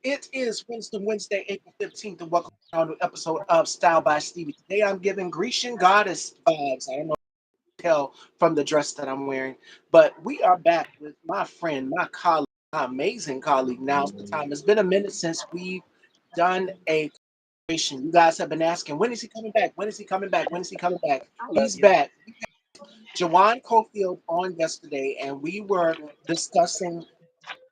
It is Wednesday, April 15th, and welcome to another episode of Style by Stevie. Today I'm giving Grecian Goddess vibes. I don't know if you can tell from the dress that I'm wearing, but we are back with my friend, my colleague, my amazing colleague. Now's the time. It's been a minute since we've done a creation. You guys have been asking, when is he coming back? When is he coming back? When is he coming back? I love He's you. back. Jawan Cofield on yesterday, and we were discussing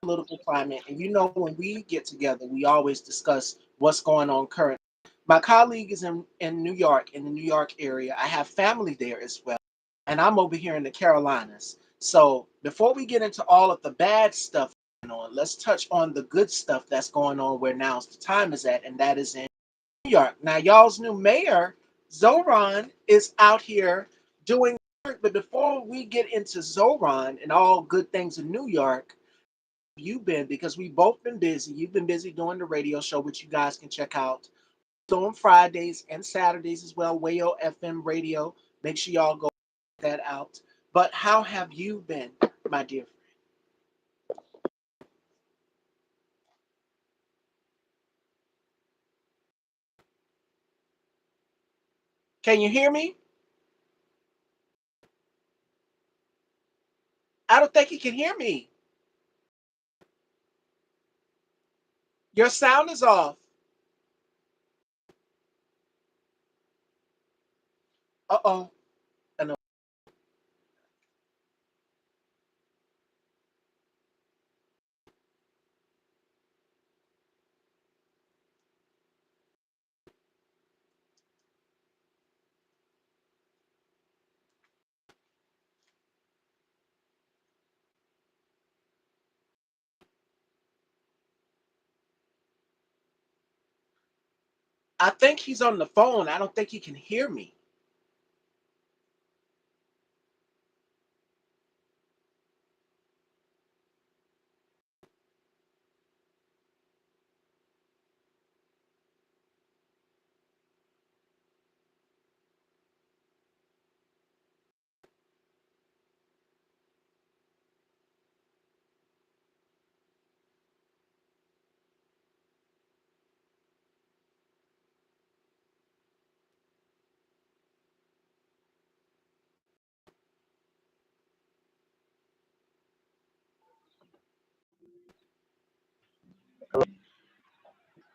political climate. And you know, when we get together, we always discuss what's going on currently. My colleague is in New York, in the New York area. I have family there as well. And I'm over here in the Carolinas. So before we get into all of the bad stuff going on, let's touch on the good stuff that's going on where now's the time is at, and that is in New York. Now, y'all's new mayor, Zoran, is out here doing work. But before we get into Zoran and all good things in New York, you been because we both been busy. You've been busy doing the radio show, which you guys can check out on Fridays and Saturdays as well. Wayo FM Radio. Make sure y'all go check that out. But how have you been, my dear friend? Can you hear me? I don't think you can hear me. Your sound is off. Uh oh. I think he's on the phone. I don't think he can hear me.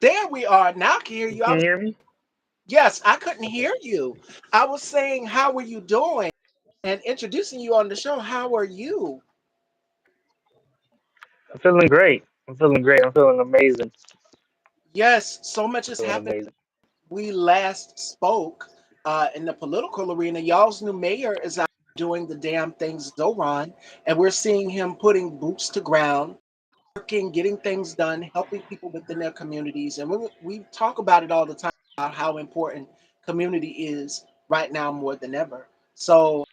There we are. Now I can hear you. Can you hear me? Yes, I couldn't Okay. hear you. I was saying, how are you doing? And introducing you on the show. How are you? I'm feeling great. I'm feeling great. I'm feeling amazing. Yes, so much has Feeling happened. amazing. We last spoke in the political arena. Y'all's new mayor is out doing the damn things Zoran, and we're seeing him putting boots to ground, working, getting things done, helping people within their communities. And we talk about it all the time about how important community is right now more than ever. So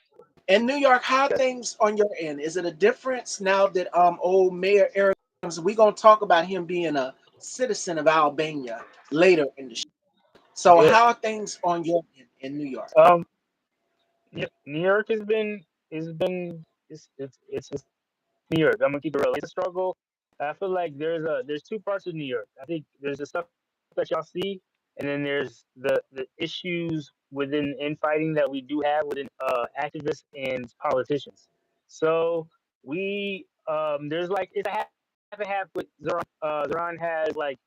in New York, how are Yes. things on your end? Is it a difference now that old Mayor Eric Adams, we're gonna talk about him being a citizen of Albania later in the show. So Yeah. how are things on your end in New York? Um. Yeah, New York it's New York. I'm gonna keep it real. It's a struggle. I feel like there's two parts of New York. I think there's the stuff that y'all see, and then there's the issues within infighting that we do have within activists and politicians. So we there's like it's a half and half with Zoran. Zoran has like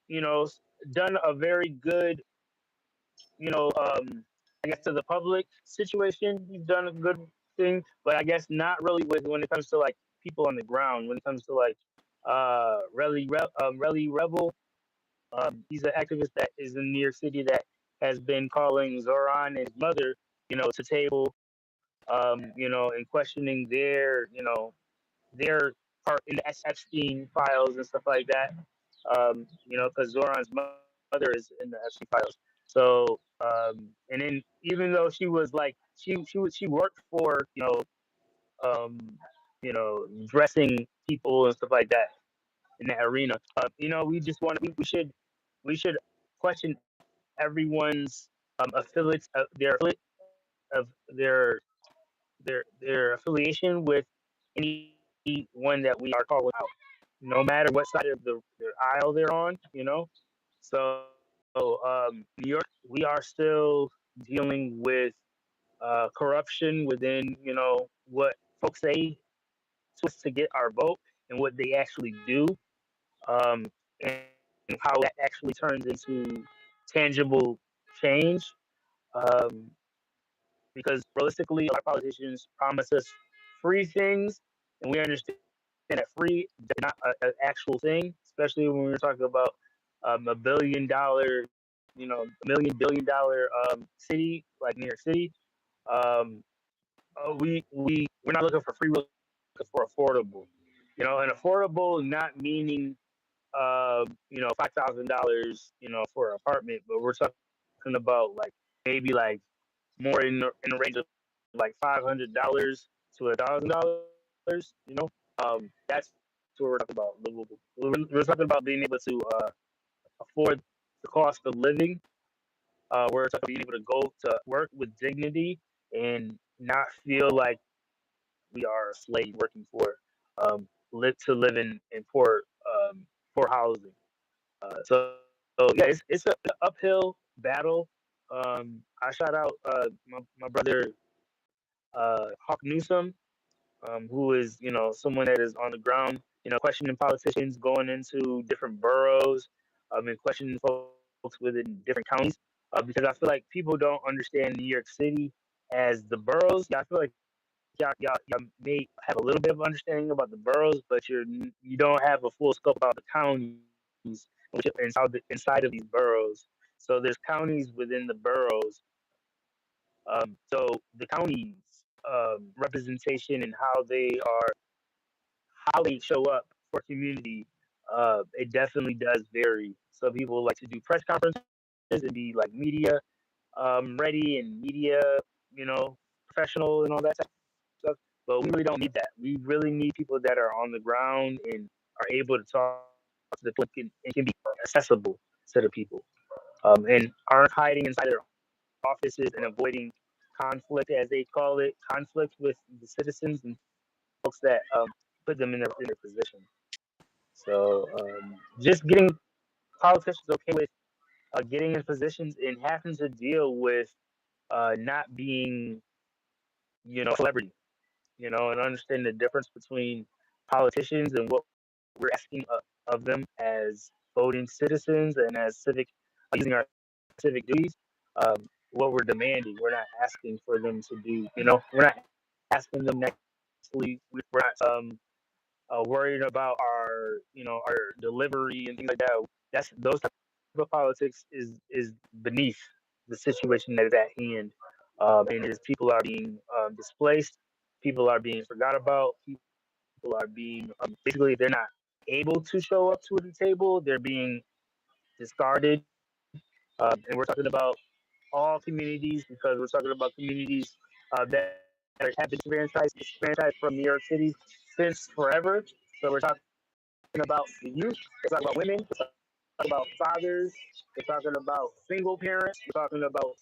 you know s- done a very good I guess to the public situation, he's done a good thing, but I guess not really with when it comes to like people on the ground. When it comes to like Relly Rebel, he's an activist that is in New York City that has been calling Zoran and his mother, to table, and questioning their part in the Epstein files and stuff like that. Because Zoran's mother is in the Epstein files. So, and then even though she was like she worked for um, dressing people and stuff like that in that arena. We just want we should question everyone's of their affiliation with anyone that we are calling out. no matter what side of the aisle they're on. So New York, we are still dealing with corruption within what folks say to us to get our vote and what they actually do, and how that actually turns into tangible change. Um, because realistically, a lot of politicians promise us free things, and we understand that free is not an actual thing, especially when we're talking about $1 billion, $1 million billion city like New York City. Um, we're not looking for free, we're looking for affordable. And affordable not meaning $5,000, for an apartment, but we're talking about like maybe like more in the range of like $500 to $1,000. That's what we're talking about. We're talking about being able to afford the cost of living. We're talking about being able to go to work with dignity and not feel like we are a slave working for live in poor housing. So yeah, it's an uphill battle. I shout out my brother Hawk Newsom, who is someone that is on the ground, questioning politicians, going into different boroughs, and questioning folks within different counties, because I feel like people don't understand New York City as the boroughs. Yeah, I feel like y'all may have a little bit of understanding about the boroughs, but you don't have a full scope about the counties inside of these boroughs. So there's counties within the boroughs. So the counties representation and how they show up for community, it definitely does vary. Some people like to do press conferences and be like media ready and media, you know, professional and all that type of stuff. But we really don't need that. We really need people that are on the ground and are able to talk to the people and can be accessible to the people, and aren't hiding inside their offices and avoiding conflict, as they call it, conflict with the citizens and folks that put them in their position. So just getting politicians okay with getting in positions and having to deal with not being, celebrity, and understand the difference between politicians and what we're asking of them as voting citizens and as using our civic duties. What we're demanding, we're not asking for them to do. We're not asking them necessarily. We're not worried about our delivery and things like that. Those type of politics is beneath the situation that is at hand, and is people are being displaced, people are being forgot about, people are being basically they're not able to show up to the table. They're being discarded, and we're talking about all communities because we're talking about communities that have been disenfranchised from New York City since forever. So we're talking about the youth, we're talking about women, we're talking about fathers, we're talking about single parents, we're talking about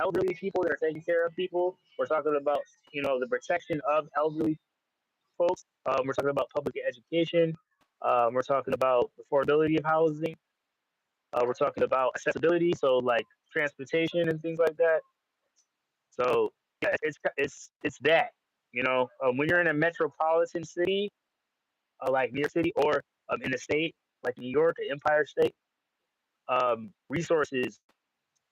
elderly people that are taking care of people. We're talking about the protection of elderly folks. We're talking about public education. We're talking about affordability of housing. We're talking about accessibility, so like transportation and things like that. So yeah, it's that. When you're in a metropolitan city like New York City, or in a state like New York, an Empire State, resources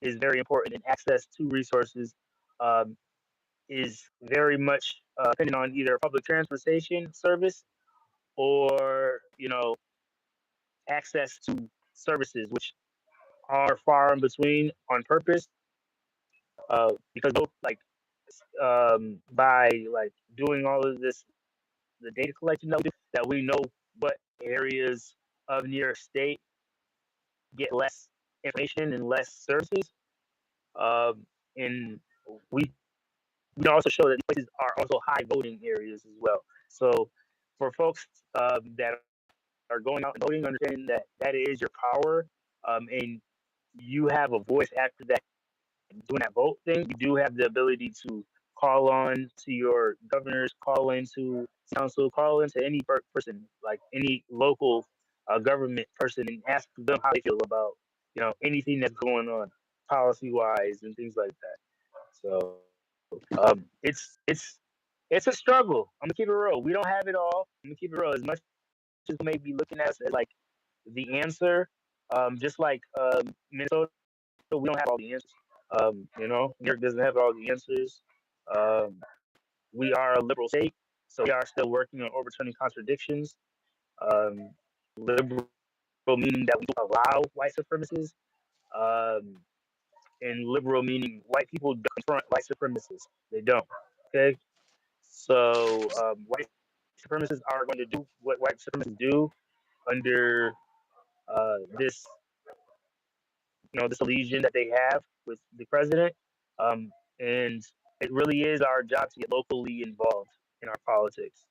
is very important, and access to resources um, is very much dependent on either public transportation service or access to services, which are far in between on purpose, because both like by like doing all of this, the data collection that we do, that we know what areas of New York State get less information and less services. And we can also show that these places are also high voting areas as well. So for folks that are going out and voting, understanding that that is your power, and you have a voice after that doing that vote thing. You do have the ability to call on to your governors, call into council, call into any person, like any local government person, and ask them how they feel about anything that's going on policy wise and things like that. So it's a struggle. I'm gonna keep it real. We don't have it all. I'm gonna keep it real. As much as we may be looking at us as like the answer, just like Minnesota, we don't have all the answers. New York doesn't have all the answers. Um, we are a liberal state, so we are still working on overturning contradictions. Liberal meaning that we don't allow white supremacists, um, and liberal meaning white people don't confront white supremacists. They don't. Okay, so white supremacists are going to do what white supremacists do under this this illusion that they have with the president. And it really is our job to get locally involved in our politics.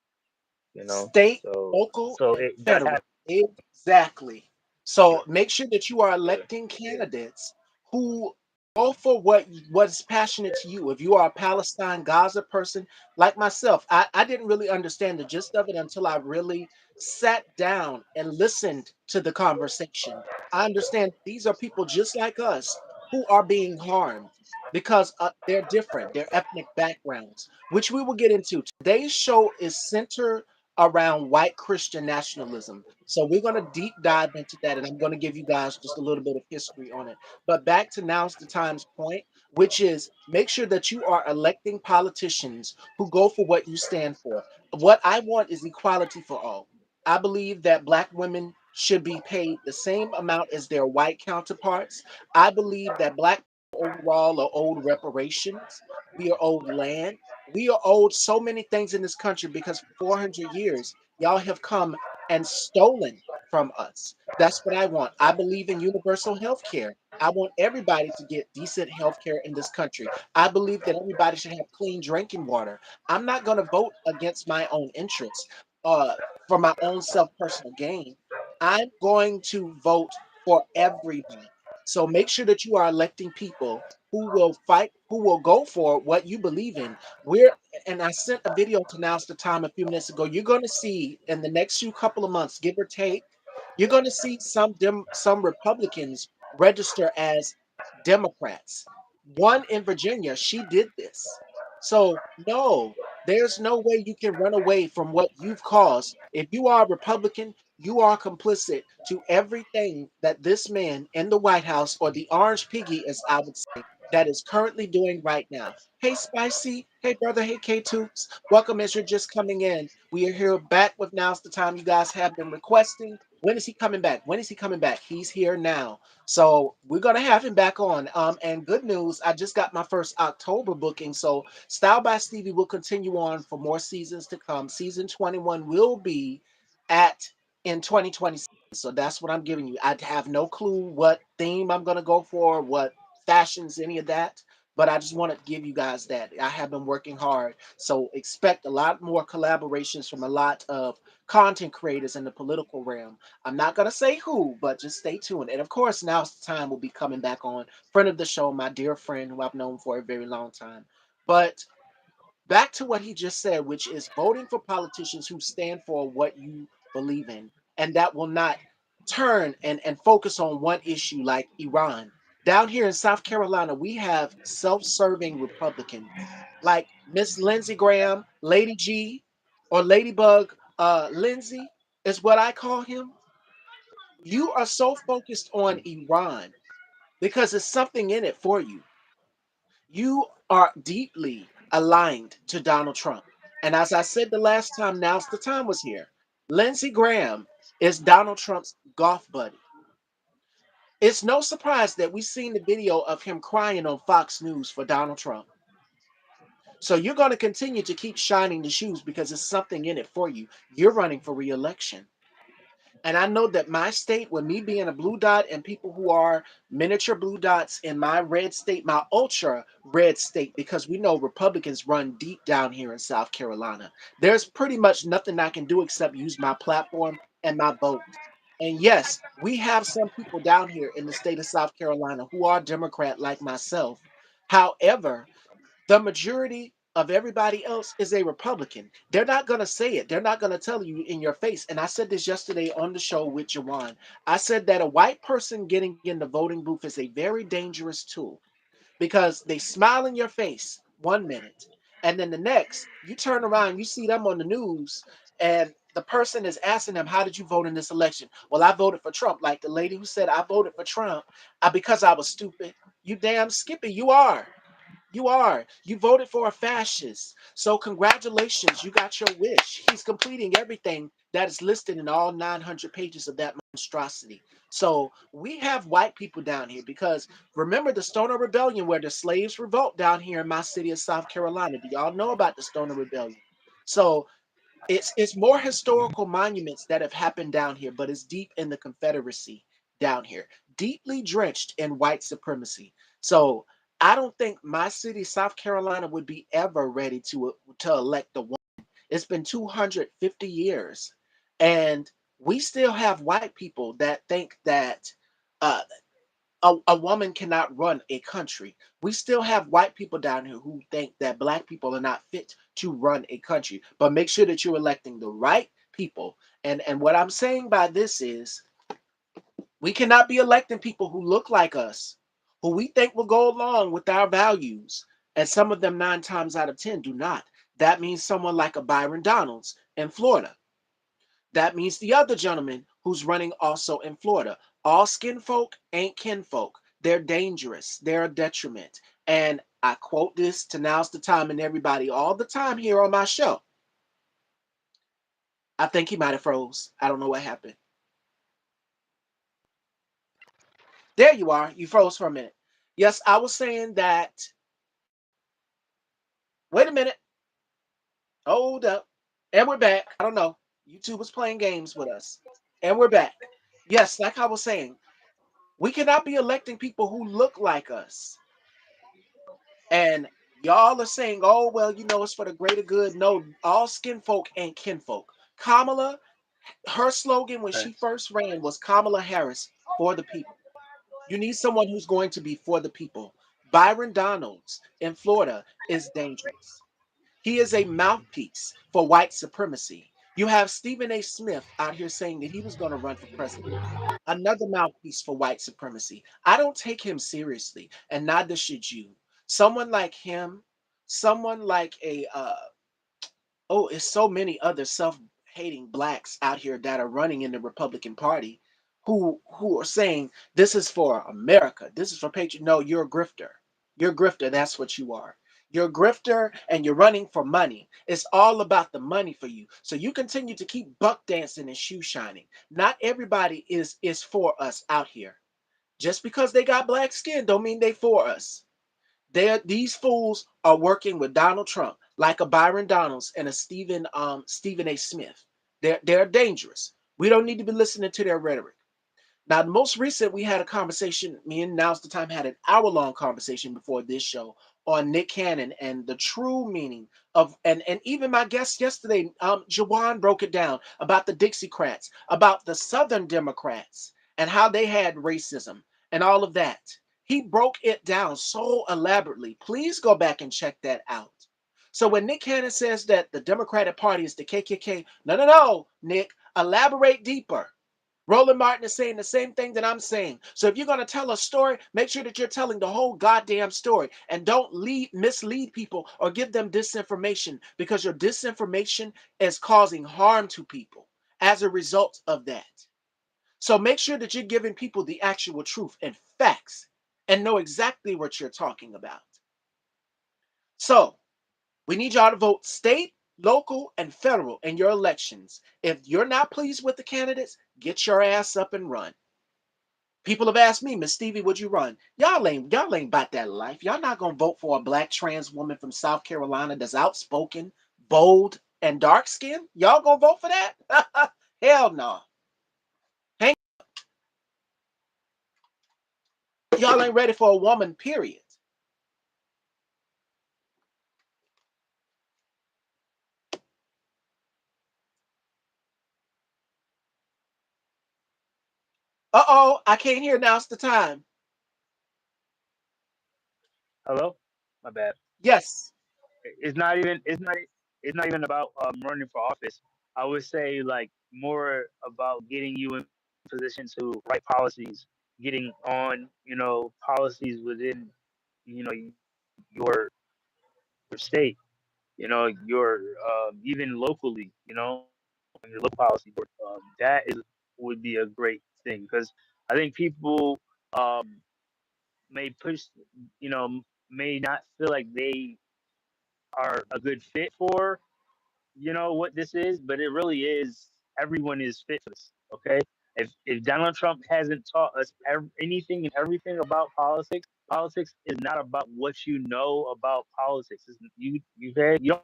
State, So local, so and it does federal. happen. Exactly. So Yeah, make sure that you are electing candidates who go for what's passionate to you. If you are a Palestine Gaza person like myself, I didn't really understand the gist of it until I really sat down and listened to the conversation. I understand these are people just like us who are being harmed because they're different, their ethnic backgrounds, which we will get into. Today's show is centered around white Christian nationalism. So we're going to deep dive into that, and I'm going to give you guys just a little bit of history on it. But back to now's the times point, which is make sure that you are electing politicians who go for what you stand for. What I want is equality for all. I believe that black women should be paid the same amount as their white counterparts. I believe that black overall are owed reparations. We are owed land. We are owed so many things in this country because for 400 years, y'all have come and stolen from us. That's what I want. I believe in universal health care. I want everybody to get decent health care in this country. I believe that everybody should have clean drinking water. I'm not going to vote against my own interests uh, for my own self personal gain. I'm going to vote for everybody. So make sure that you are electing people who will fight, who will go for what you believe in. We're and I sent a video to Now's the Time a few minutes ago. You're going to see in the next few couple of months, give or take, you're going to see some Republicans register as Democrats. One in Virginia, she did this. So no, there's no way you can run away from what you've caused. If you are a Republican, you are complicit to everything that this man in the White House, or the orange piggy, as I would say, that is currently doing right now. Hey, Spicy. Hey, brother. Hey, K2s. Welcome as you're just coming in. We are here back with Now's the Time you guys have been requesting. When is he coming back? When is he coming back? He's here now. So we're going to have him back on. And good news, I just got my first October booking. So Style by Stevie will continue on for more seasons to come. Season 21 will be at in 2026. So that's what I'm giving you. I have no clue what theme I'm going to go for, what fashions, any of that. But I just want to give you guys that. I have been working hard. So expect a lot more collaborations from a lot of content creators in the political realm. I'm not going to say who, but just stay tuned. And of course, Now's the Time will be coming back on. Friend of the show, my dear friend who I've known for a very long time. But back to what he just said, which is voting for politicians who stand for what you believe in and that will not turn and focus on one issue like Iran. Down here in South Carolina, we have self serving Republicans like Miss Lindsey Graham, Lady G, or Ladybug Lindsay is what I call him. You are so focused on Iran because there's something in it for you. You are deeply aligned to Donald Trump. And as I said the last time, Now's the Time was here. Lindsey Graham is Donald Trump's golf buddy. It's no surprise that we've seen the video of him crying on Fox News for Donald Trump. So you're going to continue to keep shining the shoes because there's something in it for you. You're running for reelection. And I know that my state, with me being a blue dot and people who are miniature blue dots in my red state, my ultra red state, because we know Republicans run deep down here in South Carolina. There's pretty much nothing I can do except use my platform and my vote. And yes, we have some people down here in the state of South Carolina who are Democrat like myself. However, the majority of everybody else is a Republican. They're not going to say it. They're not going to tell you in your face. And I said this yesterday on the show with Jawan. I said that a white person getting in the voting booth is a very dangerous tool because they smile in your face 1 minute, and then the next you turn around, you see them on the news, and the person is asking them, "How did you vote in this election?" "Well, I voted for Trump." Like the lady who said, "I voted for Trump because I was stupid." You damn Skippy, you are. You are. You voted for a fascist. So congratulations, you got your wish. He's completing everything that is listed in all 900 pages of that monstrosity. So we have white people down here because remember the Stoner Rebellion where the slaves revolt down here in my city of South Carolina. Do y'all know about the Stoner Rebellion? So it's more historical monuments that have happened down here, but it's deep in the Confederacy down here, deeply drenched in white supremacy. So I don't think my city, South Carolina, would be ever ready to elect the one. It's been 250 years, and we still have white people that think that uh, a woman cannot run a country. We still have white people down here who think that black people are not fit to run a country. But make sure that you're electing the right people. And what I'm saying by this is we cannot be electing people who look like us, who we think will go along with our values. And some of them 9 times out of 10 do not. That means someone like a Byron Donalds in Florida. That means the other gentleman who's running also in Florida. All skin folk ain't kinfolk. They're dangerous. They're a detriment. And I quote this to Now's the Time and everybody all the time here on my show. I think he might have froze. I don't know what happened. There you are. You froze for a minute. Yes, I was saying that. Wait a minute. Hold up. And we're back. I don't know. YouTube was playing games with us. And we're back. Yes, like I was saying, we cannot be electing people who look like us. And y'all are saying, oh, well, it's for the greater good. No, all skin folk ain't kinfolk. Kamala, her slogan when she Right. first ran was Kamala Harris for the people. You need someone who's going to be for the people. Byron Donalds in Florida is dangerous. He is a mouthpiece for white supremacy. You have Stephen A. Smith out here saying that he was going to run for president. Another mouthpiece for white supremacy. I don't take him seriously, and neither should you. Someone like him, someone like it's so many other self-hating blacks out here that are running in the Republican Party who are saying this is for America, this is for patriot. No, you're a grifter. You're a grifter. That's what you are. You're a grifter, and you're running for money. It's all about the money for you. So you continue to keep buck dancing and shoe shining. Not everybody is for us out here. Just because they got black skin don't mean they for us. These fools are working with Donald Trump, like a Byron Donalds and a Stephen A. Smith. They're dangerous. We don't need to be listening to their rhetoric. Now, the most recent, we had a conversation. Me and Now's the Time had an hour-long conversation before this show on Nick Cannon and the true meaning of, and even my guest yesterday, Jawan broke it down about the Dixiecrats, about the Southern Democrats, and how they had racism and all of that. He broke it down so elaborately. Please go back and check that out. So when Nick Cannon says that the Democratic Party is the KKK, no, no, no, Nick, elaborate deeper. Roland Martin is saying the same thing that I'm saying. So if you're going to tell a story, make sure that you're telling the whole goddamn story and don't mislead people or give them disinformation because your disinformation is causing harm to people as a result of that. So make sure that you're giving people the actual truth and facts and know exactly what you're talking about. So we need y'all to vote state, local, and federal in your elections. If you're not pleased with the candidates, get your ass up and run. People have asked me, Miss Stevie, would you run? Y'all ain't about that life. Y'all not gonna vote for a black trans woman from South Carolina that's outspoken, bold, and dark skinned. Y'all gonna vote for that? Hell no. Hang, y'all ain't ready for a woman, period. Uh-oh, I can't hear. Now's the time. Hello? My bad. Yes. it's not even about running for office. I would say like more about getting you in position to write policies, getting on policies within your your state, your even locally, your local policy board. Would be a great thing because I think people um, may push, may not feel like they are a good fit for what this is, but it really is. Everyone is fit for this. Okay, if Donald Trump hasn't taught us anything and everything about politics is not about what you know about politics. You don't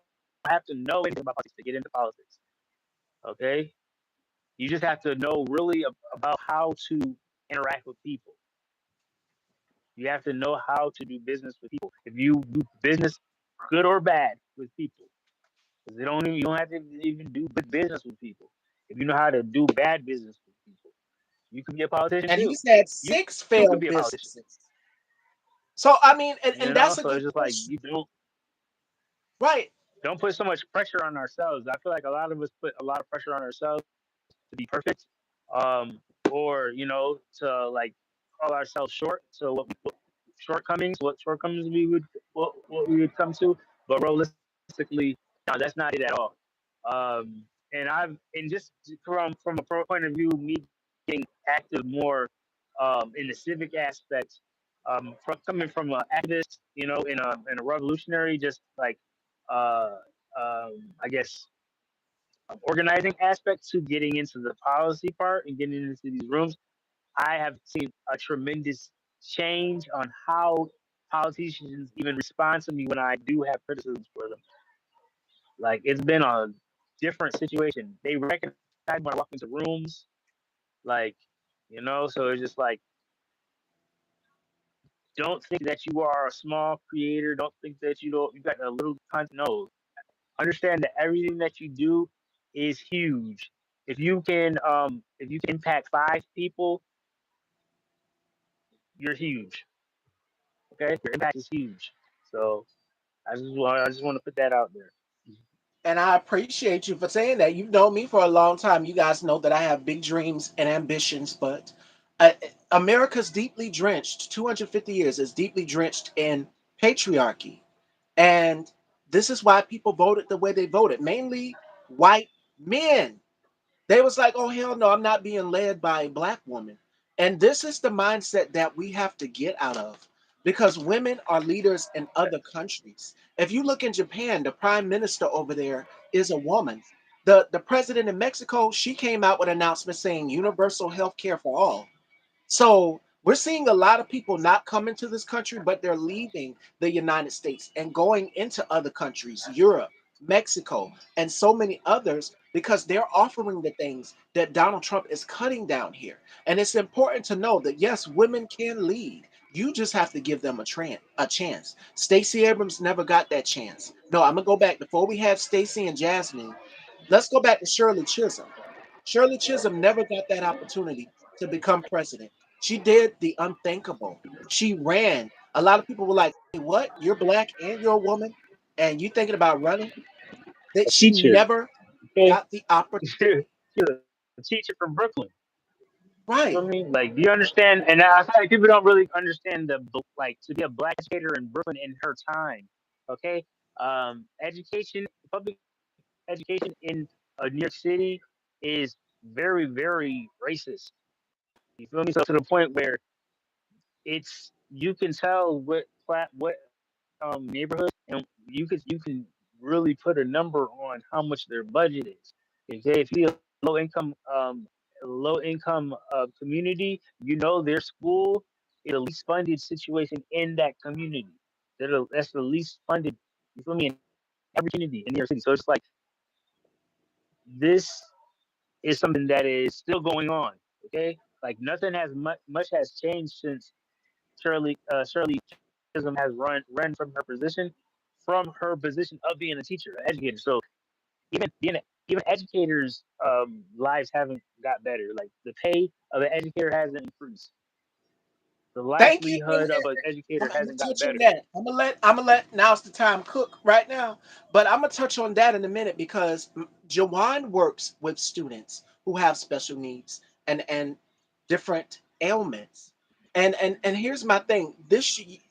have to know anything about politics to get into politics. Okay, you just have to know really about how to interact with people. You have to know how to do business with people. If you do business, good or bad, with people, because you don't have to even do good business with people. If you know how to do bad business with people, you can be a politician And too. he's had You six too could failed be a politician. businesses. So I mean, and that's a So good it's just like question, you right? don't put so much pressure on ourselves. I feel like a lot of us put a lot of pressure on ourselves to be perfect, or to like call ourselves short. So what shortcomings what we would come to, but realistically, no, that's not it at all. And just from a pro point of view, me getting active more in the civic aspect, from coming from an activist, in a revolutionary, just like uh, I guess organizing aspect to getting into the policy part and getting into these rooms, I have seen a tremendous change on how politicians even respond to me when I do have criticisms for them. Like it's been a different situation. They recognize when I walk into rooms, like so it's just like don't think that you are a small creator. Don't think that you got a little content. No, understand that everything that you do is huge. If you can impact 5 people, you're huge. Okay, your impact is huge. So I just want to put that out there. And I appreciate you for saying that. You've known me for a long time. You guys know that I have big dreams and ambitions, but uh, America's deeply drenched. 250 years is deeply drenched in patriarchy, and this is why people voted the way they voted. Mainly white men. They was like, "Oh hell no, I'm not being led by a black woman." And this is the mindset that we have to get out of because women are leaders in other countries. If you look in Japan, the prime minister over there is a woman. The president in Mexico, she came out with an announcement saying universal health care for all. So we're seeing a lot of people not coming to this country, but they're leaving the United States and going into other countries, Europe, Mexico, and so many others because they're offering the things that Donald Trump is cutting down here. And it's important to know that yes, women can lead. You just have to give them a chance. Stacey Abrams never got that chance. No, I'm gonna go back before we have Stacey and Jasmine. Let's go back to Shirley Chisholm. Shirley Chisholm never got that opportunity to become president. She did the unthinkable. She ran. A lot of people were like, "What? You're black and you're a woman, and you thinking about running?" That A she teacher, never okay, got the opportunity. she's a teacher from Brooklyn. You Right. feel me? Like, do you understand? And I feel like people don't really understand like to be a black educator in Brooklyn in her time. Okay, education, public education in New York City is very, very racist. You feel me? So to the point where you can tell what neighborhoods, and you can really put a number on how much their budget is. Okay, if you low income community, their school is the least funded situation in that community. That's the least funded. You feel me? In every community in New York City. So it's like this is something that is still going on. Okay, like nothing has much has changed since Shirley Chisholm has run from her position of being a teacher, an educator. So even educators' lives haven't got better. Like the pay of an educator hasn't increased. the Thank you. livelihood of an educator I'm gonna hasn't got touch on better. that. I'm gonna let now's the time cook right now, but I'm gonna touch on that in a minute because Jawan works with students who have special needs and different ailments. And here's my thing.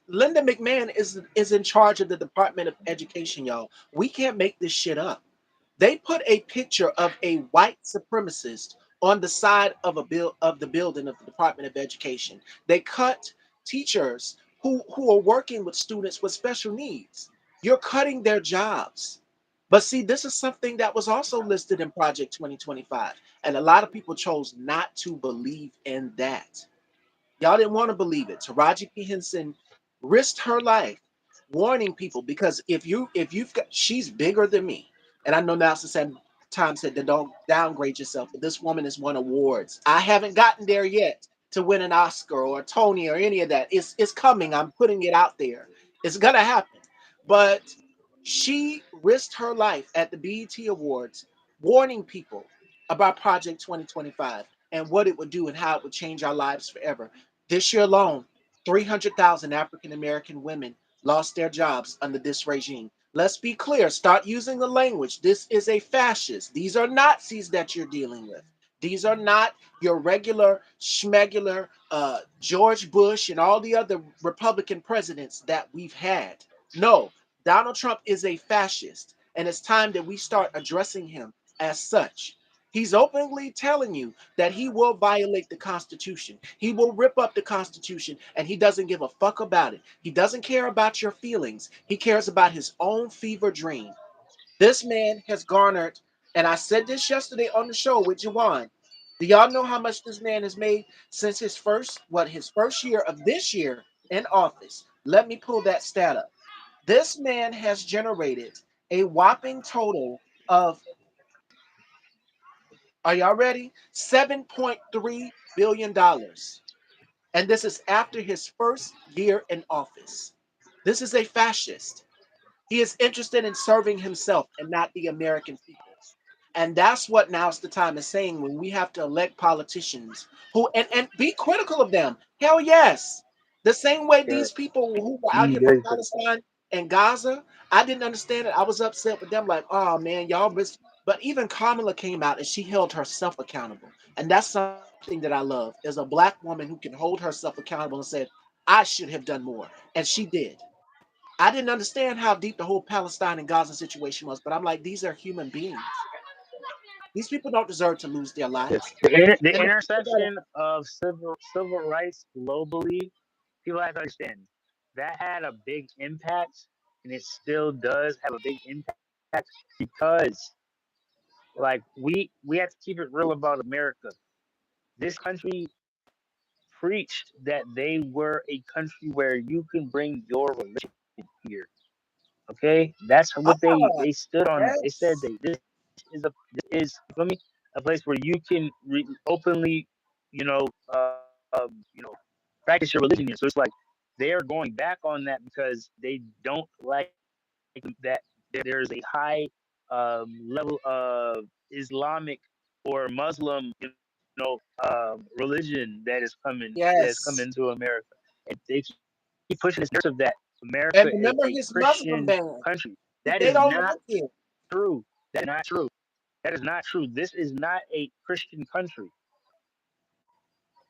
Linda McMahon is in charge of the Department of Education, y'all. We can't make this shit up. They put a picture of a white supremacist on the side of the building of the Department of Education. They cut teachers who are working with students with special needs. You're cutting their jobs. But see, this is something that was also listed in Project 2025, and a lot of people chose not to believe in that. Y'all didn't want to believe it. Taraji P. Henson risked her life warning people because if you've got she's bigger than me. And I know now it's the same time said that don't downgrade yourself, but this woman has won awards. I haven't gotten there yet to win an Oscar or a Tony or any of that. It's coming. I'm putting it out there. It's gonna happen. But she risked her life at the BET Awards warning people about Project 2025 and what it would do and how it would change our lives forever. This year alone, 300,000 African American women lost their jobs under this regime. Let's be clear, start using the language. This is a fascist. These are Nazis that you're dealing with. These are not your regular schmegular George Bush and all the other Republican presidents that we've had. No, Donald Trump is a fascist, and it's time that we start addressing him as such. He's openly telling you that he will violate the Constitution. He will rip up the Constitution, and he doesn't give a fuck about it. He doesn't care about your feelings. He cares about his own fever dream. This man has garnered, and I said this yesterday on the show with Jawan. Do y'all know how much this man has made since his first year of this year in office? Let me pull that stat up. This man has generated a whopping total of, are y'all ready? $7.3 billion. And this is after his first year in office. This is a fascist. He is interested in serving himself and not the American people. And that's what now's the time is saying when we have to elect politicians who and be critical of them. Hell yes. The same way Yeah, these people who were out be here from very critical. Palestine and Gaza, I didn't understand it. I was upset with them, like, oh man, y'all miss. But even Kamala came out and she held herself accountable. And that's something that I love is a black woman who can hold herself accountable and said, I should have done more. And she did. I didn't understand how deep the whole Palestine and Gaza situation was, but I'm like, these are human beings. These people don't deserve to lose their Yes. lives. The And the people that intersection of civil rights globally, people have to understand that had a big impact, and it still does have a big impact because, like, we have to keep it real about America. This country preached that they were a country where you can bring your religion here. Okay, that's what ah, they stood on. That they said yes, that this is you feel me, a place where you can openly, you know, you know, practice your religion here. So it's like they are going back on that because they don't like that there's a high level of Islamic or Muslim, religion that has come yes. into America, and they keep pushing this narrative that And America is remember a his Muslim Christian ban. country. That They is don't not like it. true. That is not true. That is not true. This is not a Christian country.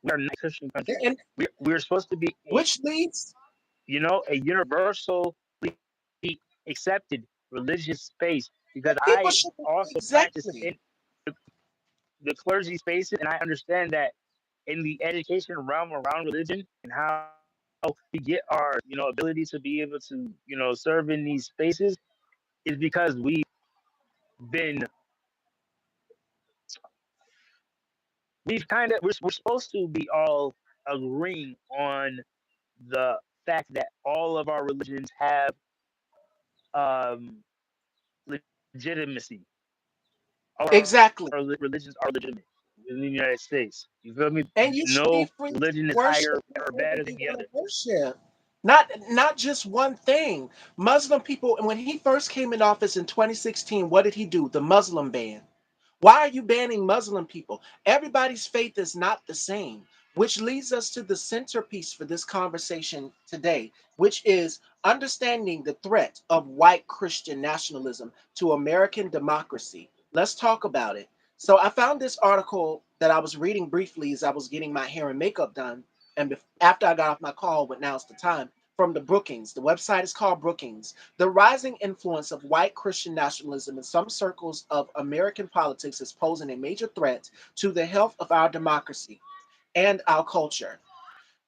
We are not a Christian country. And We're supposed to be which leads a universally accepted religious space because and people I should also practice exactly. in the clergy spaces, and I understand that in the education realm around religion and how we get our ability to be able to serve in these spaces is because been we're supposed to be all agreeing on the fact that all of our religions have um legitimacy. All our Exactly. religions are legitimate in the United States. You feel me? And you should be No free to religion is worship higher or whatever better than you the want to other. worship. Not just one thing. Muslim people, and when he first came in office in 2016, what did he do? The Muslim ban. Why are you banning Muslim people? Everybody's faith is not the same. which leads us to the centerpiece for this conversation today, which is understanding the threat of white Christian nationalism to American democracy. Let's talk about it. So, I found this article that I was reading briefly as I was getting my hair and makeup done. And after I got off my call, but now's the time, from the Brookings. The website is called Brookings. The rising influence of white Christian nationalism in some circles of American politics is posing a major threat to the health of our democracy and our culture.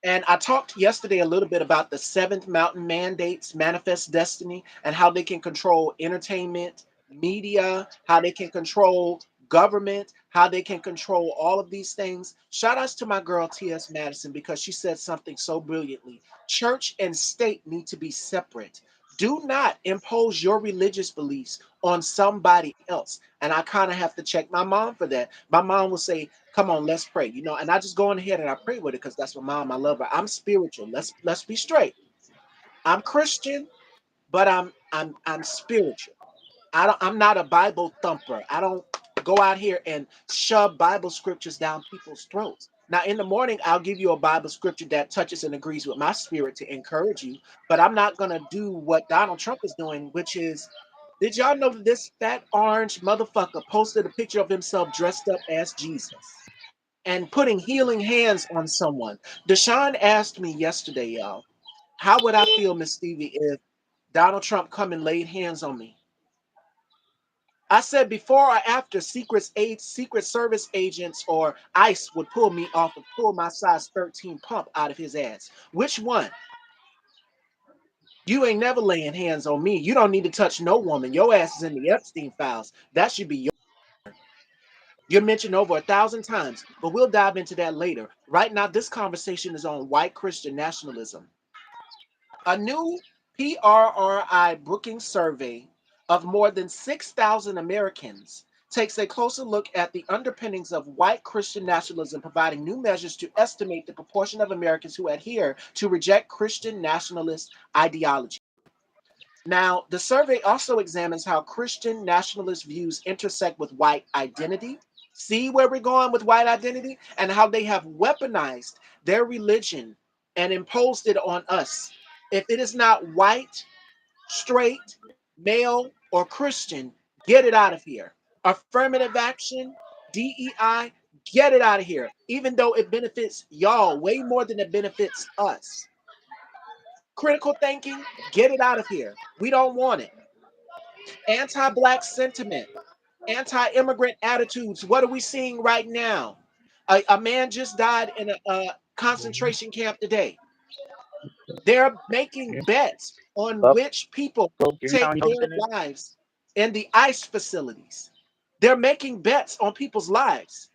And I talked yesterday a little bit about the Seventh Mountain Mandates, Manifest Destiny, and how they can control entertainment, media, how they can control government, how they can control all of these things. Shout outs to my girl T.S. Madison because she said something so brilliantly. Church and state need to be separate. Do not impose your religious beliefs on somebody else. And I kind of have to check my mom for that. My mom will say, come on, let's pray, and I just go on ahead and I pray with it because that's my mom. I love her. I'm spiritual. Let's be straight. I'm Christian, but I'm spiritual. I'm not a Bible thumper. I don't go out here and shove Bible scriptures down people's throats. Now in the morning, I'll give you a Bible scripture that touches and agrees with my spirit to encourage you, but I'm not gonna do what Donald Trump is doing, which is, did y'all know that this fat orange motherfucker posted a picture of himself dressed up as Jesus and putting healing hands on someone? Deshaun asked me yesterday, y'all, how would I feel, Miss Stevie, if Donald Trump come and laid hands on me? I said before or after Secret Service agents or ICE would pull my size 13 pump out of his ass. Which one? You ain't never laying hands on me. You don't need to touch no woman. Your ass is in the Epstein files. That should be you're mentioned over 1,000 times, but we'll dive into that later. Right now, this conversation is on white Christian nationalism. A new PRRI Brookings survey of more than 6,000 Americans takes a closer look at the underpinnings of white Christian nationalism, providing new measures to estimate the proportion of Americans who adhere to reject Christian nationalist ideology. Now, the survey also examines how Christian nationalist views intersect with white identity. See where we're going with white identity? And how they have weaponized their religion and imposed it on us. If it is not white, straight, male, or Christian, get it out of here. Affirmative action, DEI, get it out of here. Even though it benefits y'all way more than it benefits us. Critical thinking, get it out of here. We don't want it. Anti-black sentiment, anti-immigrant attitudes. What are we seeing right now? A man just died in a concentration camp today. They're making bets on Well, which people you're take telling me their something? lives in the ICE facilities. They're making bets on people's lives.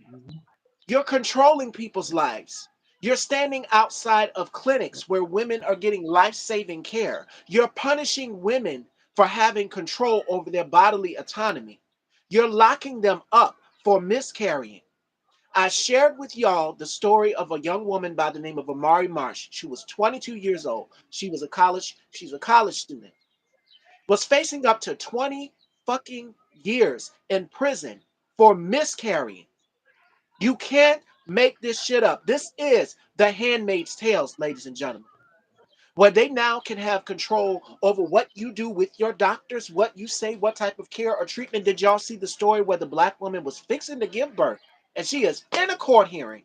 You're controlling people's lives. You're standing outside of clinics where women are getting life saving care. You're punishing women for having control over their bodily autonomy. You're locking them up for miscarrying. I shared with y'all the story of a young woman by the name of Amari Marsh. She was 22 years old. She's a college student. Was facing up to 20 fucking years in prison for miscarrying. You can't make this shit up. This is the Handmaid's Tales, ladies and gentlemen, where they now can have control over what you do with your doctors, what you say, what type of care or treatment. Did y'all see the story where the black woman was fixing to give birth and she is in a court hearing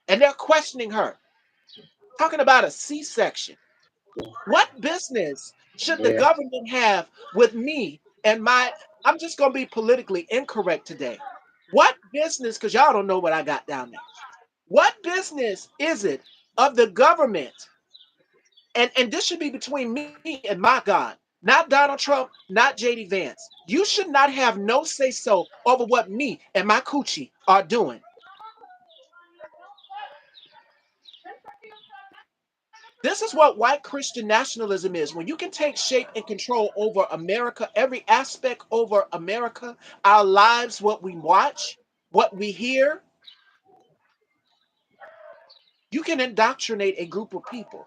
and they're questioning her, talking about a C-section? What business should the Yeah. government have with me and my, I'm just going to be politically incorrect today. What business, because y'all don't know what I got down there. What business is it of the government? And this should be between me and my God, not Donald Trump, not JD Vance. You should not have no say so over what me and my coochie are doing. This is what white Christian nationalism is. When you can take shape and control over America, every aspect over America, our lives, what we watch, what we hear, you can indoctrinate a group of people.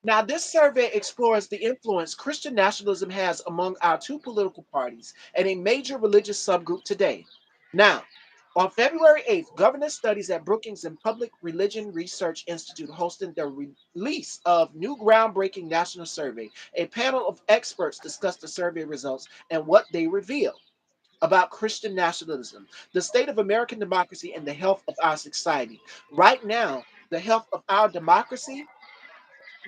Now, this survey explores the influence Christian nationalism has among our two political parties and a major religious subgroup today. Now, On February 8th, Governance Studies at Brookings and Public Religion Research Institute hosted the release of new groundbreaking national survey. A panel of experts discussed the survey results and what they reveal about Christian nationalism, the state of American democracy, and the health of our society. Right now, the health of our democracy.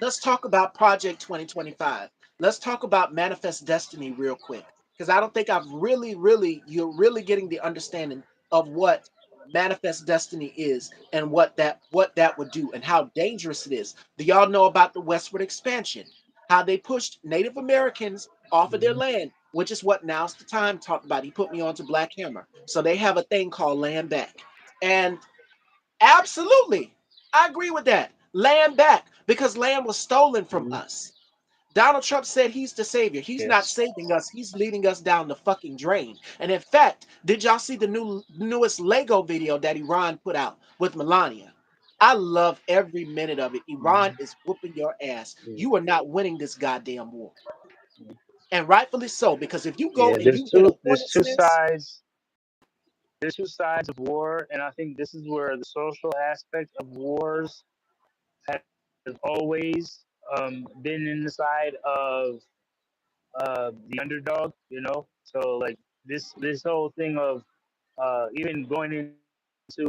Let's talk about Project 2025. Let's talk about Manifest Destiny real quick. Because I don't think you're really getting the understanding of what Manifest Destiny is and what that would do and how dangerous it is. Do y'all know about the westward expansion? How they pushed Native Americans off of their Mhm. land, which is what Now's the Time talked about. He put me on to Black Hammer. So they have a thing called land back. And absolutely. I agree with that. Land back because land was stolen from Mhm. us. Donald Trump said he's the savior. He's not Yes. saving us. He's leading us down the fucking drain. And in fact, did y'all see the newest Lego video that Iran put out with Melania? I love every minute of it. Iran Mhm. is whooping your ass. Mhm. You are not winning this goddamn war. And rightfully so, because if you go Yeah, and you get a there's hornet's two nest, sides. There's two sides of war, and I think this is where the social aspect of wars has always been in the side of the underdog. You know, so like this whole thing of even going into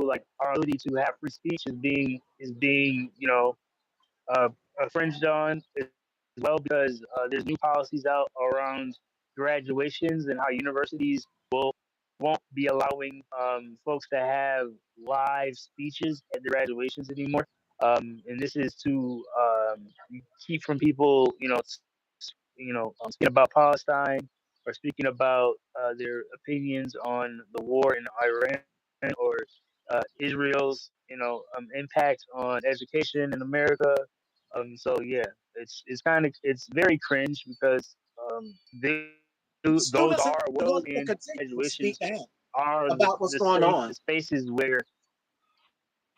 like our ability to have free speech is being uh, infringed on as well because there's new policies out around graduations and how universities will won't be allowing folks to have live speeches at their graduations anymore. And this is to keep from people, speaking about Palestine or speaking about their opinions on the war in Iran or Israel's, impact on education in America. So yeah, it's very cringe because those as soon are as it worlds goes to and continue, graduations speak out are about what's the going space on. the spaces where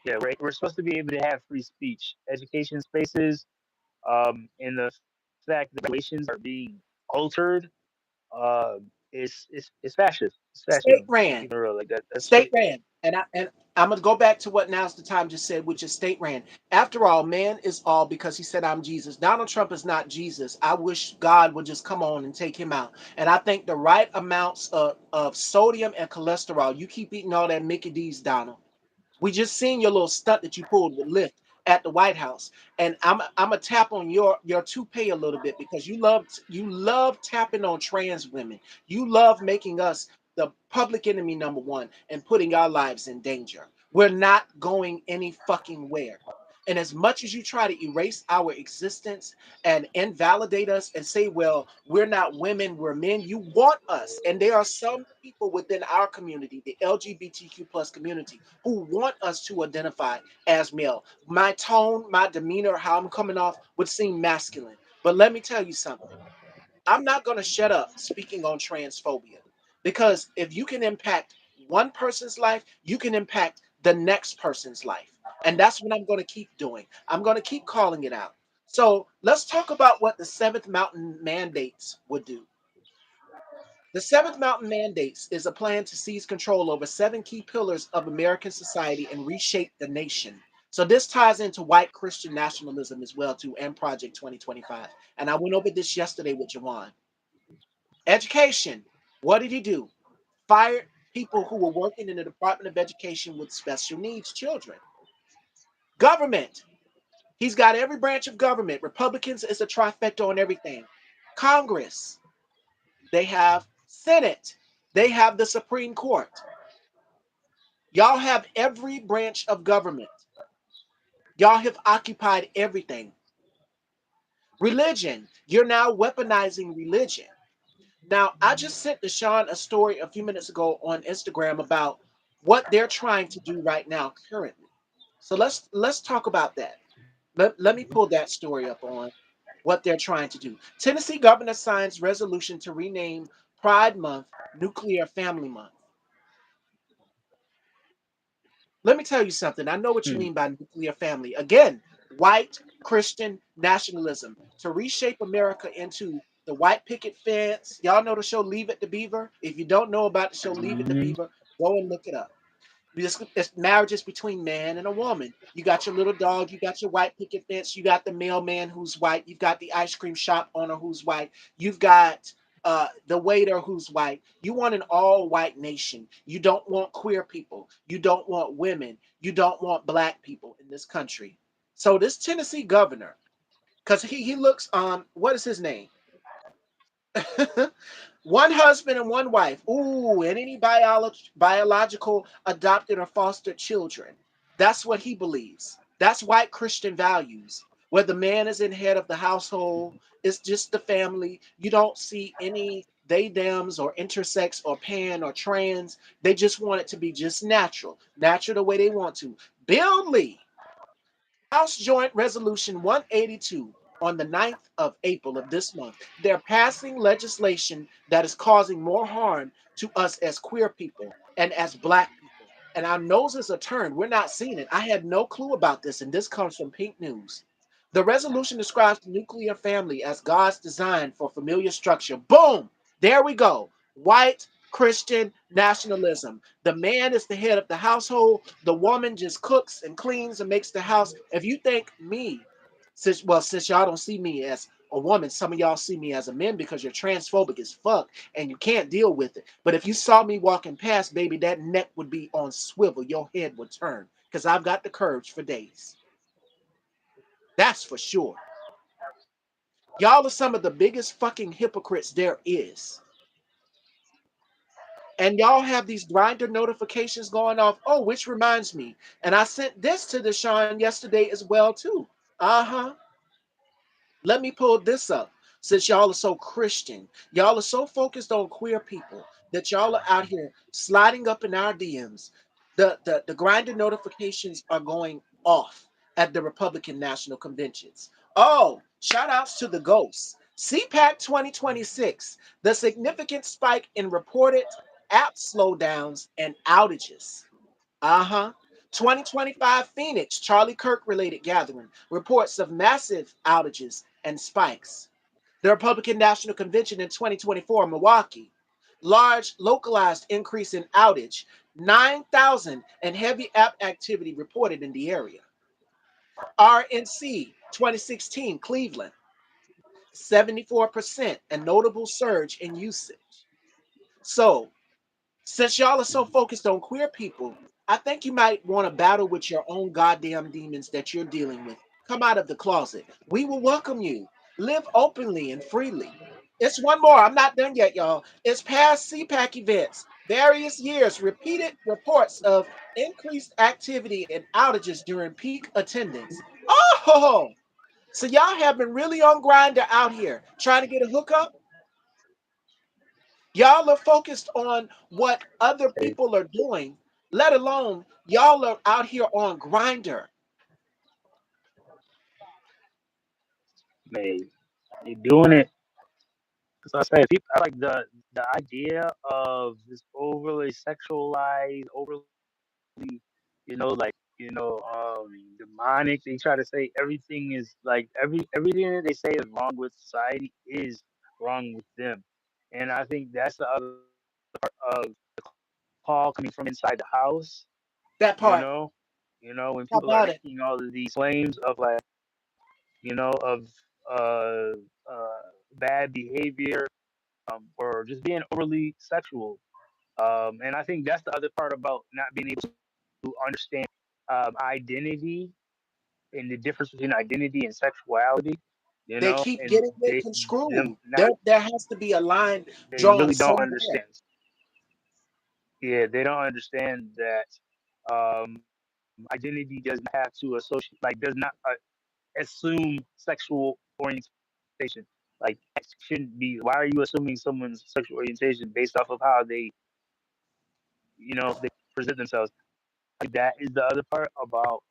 yeah, right, we're supposed to be able to have free speech, education spaces, and the fact that graduations are being altered is fascist. It's State fascism. ran. Keep it real like that. That's State pretty. ran. And I'm gonna go back to what Now's the Time just said, which is state ran. After all, man is all because he said I'm Jesus. Donald Trump is not Jesus. I wish God would just come on and take him out. And I think the right amounts of sodium and cholesterol. You keep eating all that Mickey D's, Donald. We just seen your little stunt that you pulled with Lyft at the White House, and I'm gonna tap on your toupee a little bit because you love tapping on trans women. You love making us the public enemy number one and putting our lives in danger. We're not going any fucking where. And as much as you try to erase our existence and invalidate us and say, well, we're not women, we're men, you want us. And there are some people within our community, the LGBTQ plus community, who want us to identify as male. My tone, my demeanor, how I'm coming off would seem masculine. But let me tell you something. I'm not going to shut up speaking on transphobia because if you can impact one person's life, you can impact the next person's life. And that's what I'm going to keep doing. I'm going to keep calling it out. So let's talk about what the Seventh Mountain Mandates would do. The Seventh Mountain Mandates is a plan to seize control over seven key pillars of American society and reshape the nation. So this ties into white Christian nationalism as well too, and Project 2025. And I went over this yesterday with Jawan. Education. What did he do? Fired people who were working in the Department of Education with special needs children. Government. He's got every branch of government. Republicans is a trifecta on everything. Congress. They have Senate. They have the Supreme Court. Y'all have every branch of government. Y'all have occupied everything. Religion. You're now weaponizing religion. Now, I just sent Deshaun a story a few minutes ago on Instagram about what they're trying to do right now currently. So let's talk about that. Let me pull that story up on what they're trying to do. Tennessee governor signs resolution to rename Pride Month Nuclear Family Month. Let me tell you something. I know what you Hmm. mean by nuclear family. Again, white Christian nationalism to reshape America into the white picket fence. Y'all know the show Leave It to Beaver? If you don't know about the show Leave It to Mhm. Beaver, go and look it up. It's marriages between man and a woman. You got your little dog, you got your white picket fence, you got the mailman who's white, you've got the ice cream shop owner who's white, you've got the waiter who's white. You want an all white nation. You don't want queer people. You don't want women. You don't want black people in this country. So this Tennessee governor, because he looks what is his name? One husband and one wife. Ooh, and any biological adopted or fostered children. That's what he believes. That's white Christian values. Where the man is in head of the household, it's just the family. You don't see any they thems or intersex or pan or trans. They just want it to be just natural. Natural the way they want to. Bill Lee, House Joint Resolution 182 on the 9th of April of this month. They're passing legislation that is causing more harm to us as queer people and as black people. And our noses are turned. We're not seeing it. I had no clue about this, and this comes from Pink News. The resolution describes the nuclear family as God's design for familiar structure. Boom! There we go. White Christian nationalism. The man is the head of the household. The woman just cooks and cleans and makes the house. If you think me, since y'all don't see me as a woman, some of y'all see me as a man because you're transphobic as fuck and you can't deal with it. But if you saw me walking past, baby, that neck would be on swivel. Your head would turn because I've got the courage for days. That's for sure. Y'all are some of the biggest fucking hypocrites there is. And y'all have these grinder notifications going off. Oh, which reminds me. And I sent this to Deshaun yesterday as well, too. Uh-huh. Let me pull this up. Since y'all are so Christian, y'all are so focused on queer people that y'all are out here sliding up in our DMs. The grinder notifications are going off at the Republican National Conventions. Oh, shout outs to the ghosts. CPAC 2026, the significant spike in reported app slowdowns and outages. Uh-huh. 2025 Phoenix, Charlie Kirk related gathering, reports of massive outages and spikes. The Republican National Convention in 2024, Milwaukee, large localized increase in outage, 9,000 and heavy app activity reported in the area. RNC 2016, Cleveland, 74% and notable surge in usage. So since y'all are so focused on queer people, I think you might want to battle with your own goddamn demons that you're dealing with. Come out of the closet. We will welcome you. Live openly and freely. It's one more. I'm not done yet, y'all. It's past CPAC events. Various years, repeated reports of increased activity and outages during peak attendance. Oh, so y'all have been really on grinder out here trying to get a hookup. Y'all are focused on what other people are doing, let alone y'all are out here on grinder. Man, you're doing it. That's what I say. People, I like the idea of this overly sexualized, overly, demonic. They try to say everything is like everything that they say is wrong with society is wrong with them, and I think that's the other of call coming from inside the house. That You part. know, when How people are about it? making all of these claims of like of uh, bad behavior or just being overly sexual. And I think that's the other part about not being able to understand identity and the difference between identity and sexuality, They keep and getting it them construed. not There has to be a line they drawn really don't somewhere. understand. Yeah, they don't understand that identity does not have to associate, like, does not assume sexual orientation. Like, that shouldn't be. Why are you assuming someone's sexual orientation based off of how they present themselves? That is the other part about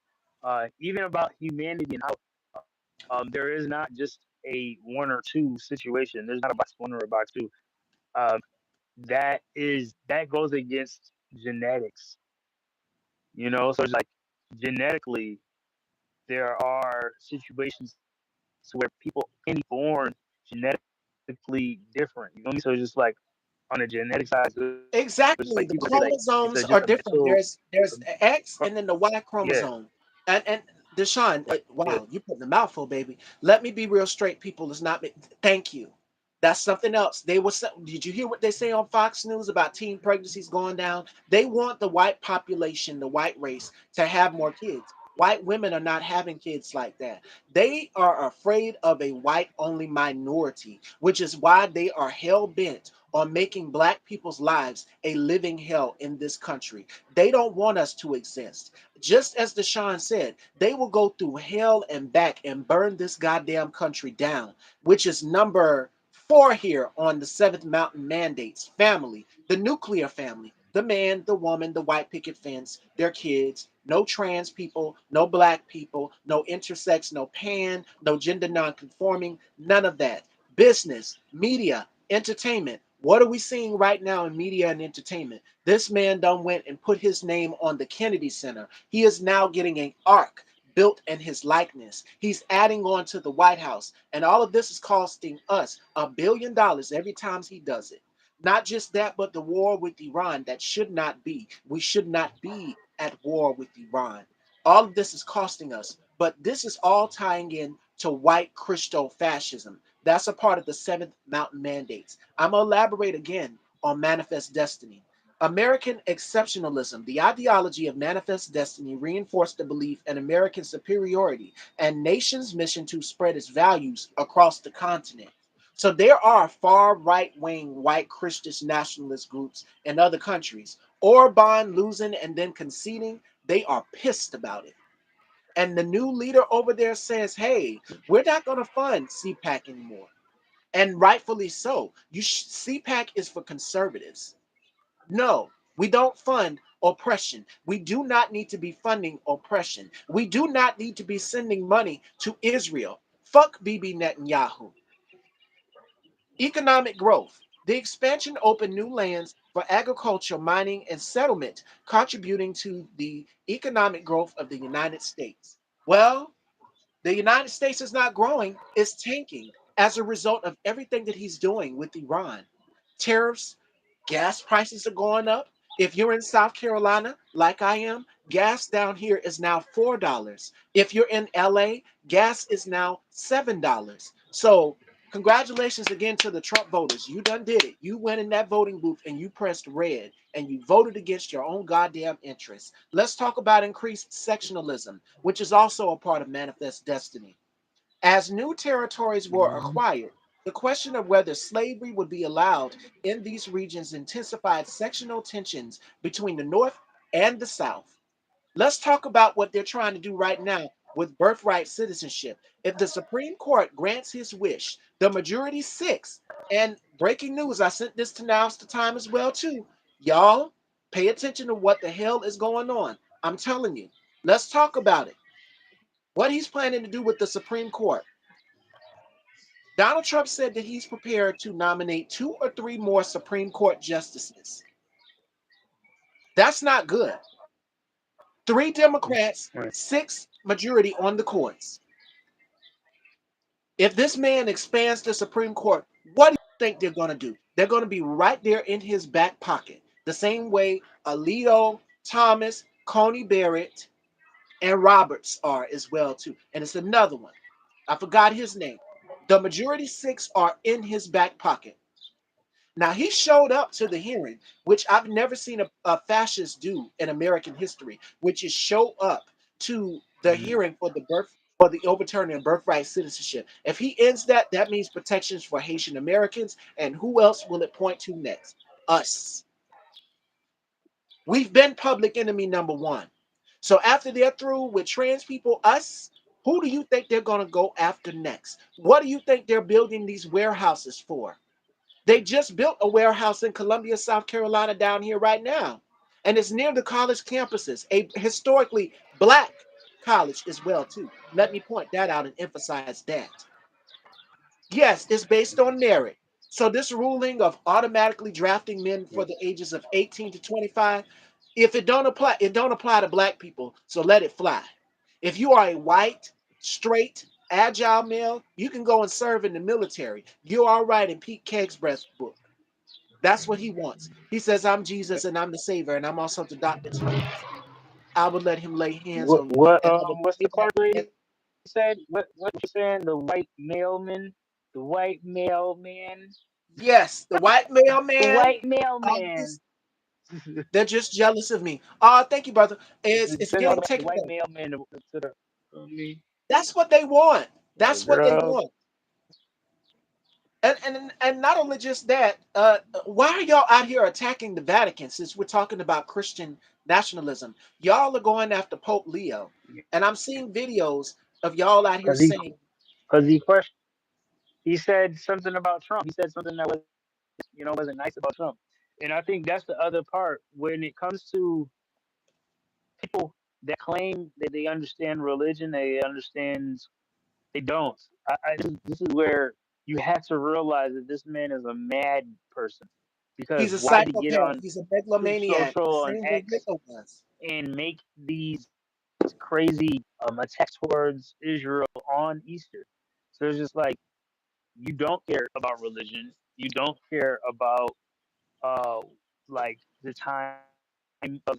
even about humanity and how there is not just a one or two situation. There's not a box one or a box two. Um, that goes against genetics. So it's like genetically there are situations to where people can be born genetically different. You know what I mean? So it's just like on the genetic side. So it's like people Exactly. say The like it's a just chromosomes a are different. mental, There's X uh, and then the Y yeah, chromosome. And Deshaun, yeah. wow, you putting a mouthful, baby. Let me be real straight, people. It's not me. Thank you. That's something else. Did you hear what they say on Fox News about teen pregnancies going down? They want the white population, the white race, to have more kids. White women are not having kids like that. They are afraid of a white only minority, which is why they are hell bent on making black people's lives a living hell in this country. They don't want us to exist. Just as Deshaun said, they will go through hell and back and burn this goddamn country down, which is number 4 here on the Seventh Mountain Mandates family, the nuclear family. The man, the woman, the white picket fence, their kids, no trans people, no black people, no intersex, no pan, no gender nonconforming, none of that. Business, media, entertainment. What are we seeing right now in media and entertainment? This man done went and put his name on the Kennedy Center. He is now getting an ark built in his likeness. He's adding on to the White House. And all of this is costing us $1 billion every time he does it. Not just that, but the war with Iran that should not be. We should not be at war with Iran. All of this is costing us. But this is all tying in to white Christo fascism. That's a part of the Seventh Mountain Mandates. I'm going to elaborate again on Manifest Destiny. American exceptionalism, the ideology of manifest destiny, reinforced the belief in American superiority and nation's mission to spread its values across the continent. So there are far right wing white Christian nationalist groups in other countries. Orban losing and then conceding, they are pissed about it. And the new leader over there says, hey, we're not going to fund CPAC anymore. And rightfully so. CPAC is for conservatives. No, we don't fund oppression. We do not need to be funding oppression. We do not need to be sending money to Israel. Fuck Bibi Netanyahu. Economic growth. The expansion opened new lands for agriculture, mining, and settlement, contributing to the economic growth of the United States. Well, the United States is not growing, it's tanking as a result of everything that he's doing with Iran. Tariffs, gas prices are going up. If you're in South Carolina, like I am, gas down here is now $4. If you're in LA, gas is now $7. So, congratulations again to the Trump voters. You done did it. You went in that voting booth and you pressed red and you voted against your own goddamn interests. Let's talk about increased sectionalism, which is also a part of Manifest Destiny. As new territories were Mhm. acquired, the question of whether slavery would be allowed in these regions intensified sectional tensions between the North and the South. Let's talk about what they're trying to do right now with birthright citizenship. If the Supreme Court grants his wish, the majority 6, and breaking news, I sent this to Now's the Time as well too. Y'all, pay attention to what the hell is going on. I'm telling you. Let's talk about it. What he's planning to do with the Supreme Court. Donald Trump said that he's prepared to nominate 2 or 3 more Supreme Court justices. That's not good. 3 Democrats, Right. 6 majority on the courts. If this man expands the Supreme Court, what do you think they're going to do? They're going to be right there in his back pocket. The same way Alito, Thomas, Coney Barrett, and Roberts are as well too. And it's another one. I forgot his name. The majority 6 are in his back pocket. Now he showed up to the hearing, which I've never seen a fascist do in American history, which is show up to the Mhm. hearing for the overturning of birthright citizenship. If he ends that, that means protections for Haitian Americans, and who else will it point to next? Us. We've been public enemy number one. So after they're through with trans people, us, who do you think they're gonna go after next? What do you think they're building these warehouses for? They just built a warehouse in Columbia, South Carolina, down here right now. And it's near the college campuses, a historically black college as well, too. Let me point that out and emphasize that. Yes, it's based on merit. So this ruling of automatically drafting men for the ages of 18 to 25, if it don't apply to black people, so let it fly. If you are a white, straight, agile male, you can go and serve in the military. You're all right in Pete Kegsbreath's book. That's what he wants. He says, I'm Jesus and I'm the Savior, and I'm also the doctor to your disease. I would let him lay hands on you, and I would What's the say that. part where And he said what you saying? The white mailman, the white mailman, yes, the white male the man, white mailman. this, they're just jealous of me. Oh, thank you, brother. It's Send all getting the white technical. mailman to the me. That's what they want. Like, That's what they girl, want. And not only just that, why are y'all out here attacking the Vatican since we're talking about Christian nationalism? Y'all are going after Pope Leo, and I'm seeing videos of y'all out here because he saying because he questioned. He said something about Trump. He said something that was wasn't nice about Trump. And I think that's the other part when it comes to people that claim that they understand religion, they understand they don't. This is where you have to realize that this man is a mad person. he's Because a why did he get psychopath, on he's a Truth megalomaniac, the Social on same way X Hitler was. and make these crazy attacks towards Israel on Easter? So it's just like you don't care about religion, you don't care about uh like the time of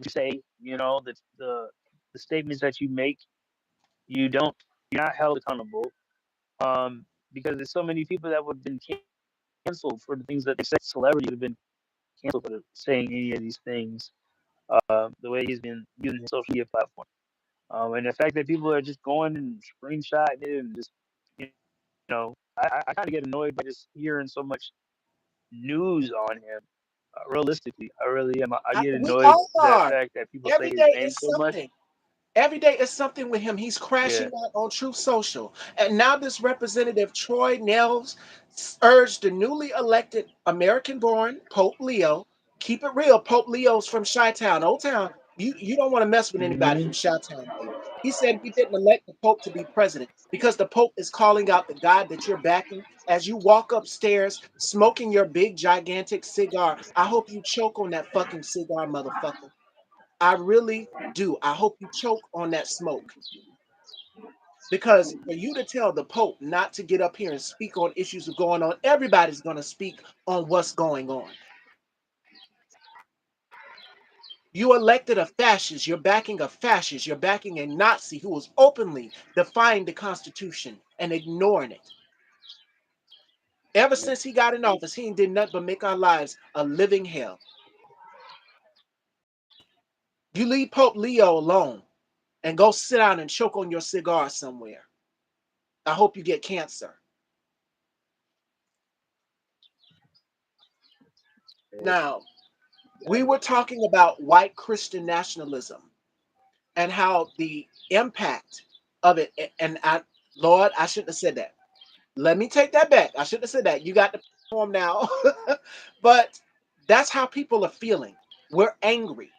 you say, the statements that you make, you don't you're not held accountable. Because there's so many people that would have been canceled for the things that they said. Celebrities have been canceled for saying any of these things. The way he's been using his social media platform. And the fact that people are just going and screenshotting it and just, you I kind of get annoyed by just hearing so much news on him. Realistically, I really am. I get We annoyed all that are. fact that people say Every his day name is so much. something. Every day is something with him. He's Yeah. crashing out on Truth Social. And now this Representative Troy Nehls urged the newly elected American-born Pope Leo, keep it real, Pope Leo's from Chi-Town, Old Town. You don't want to mess with anybody from Hmm. Chi-Town, baby. He said we didn't elect the Pope to be president because the Pope is calling out the God that you're backing as you walk upstairs smoking your big gigantic cigar. I hope you choke on that fucking cigar, motherfucker. I really do. I hope you choke on that smoke. Because for you to tell the Pope not to get up here and speak on issues that are going on, everybody's going to speak on what's going on. You elected a fascist. You're backing a fascist. You're backing a Nazi who is openly defying the Constitution and ignoring it. Ever since he got in office, he ain't did nothing but make our lives a living hell. You leave Pope Leo alone and go sit down and choke on your cigar somewhere. I hope you get cancer. Now, we were talking about white Christian nationalism and how the impact of it, and Lord, I shouldn't have said that. Let me take that back. I shouldn't have said that. You got the platform now. But that's how people are feeling. We're angry.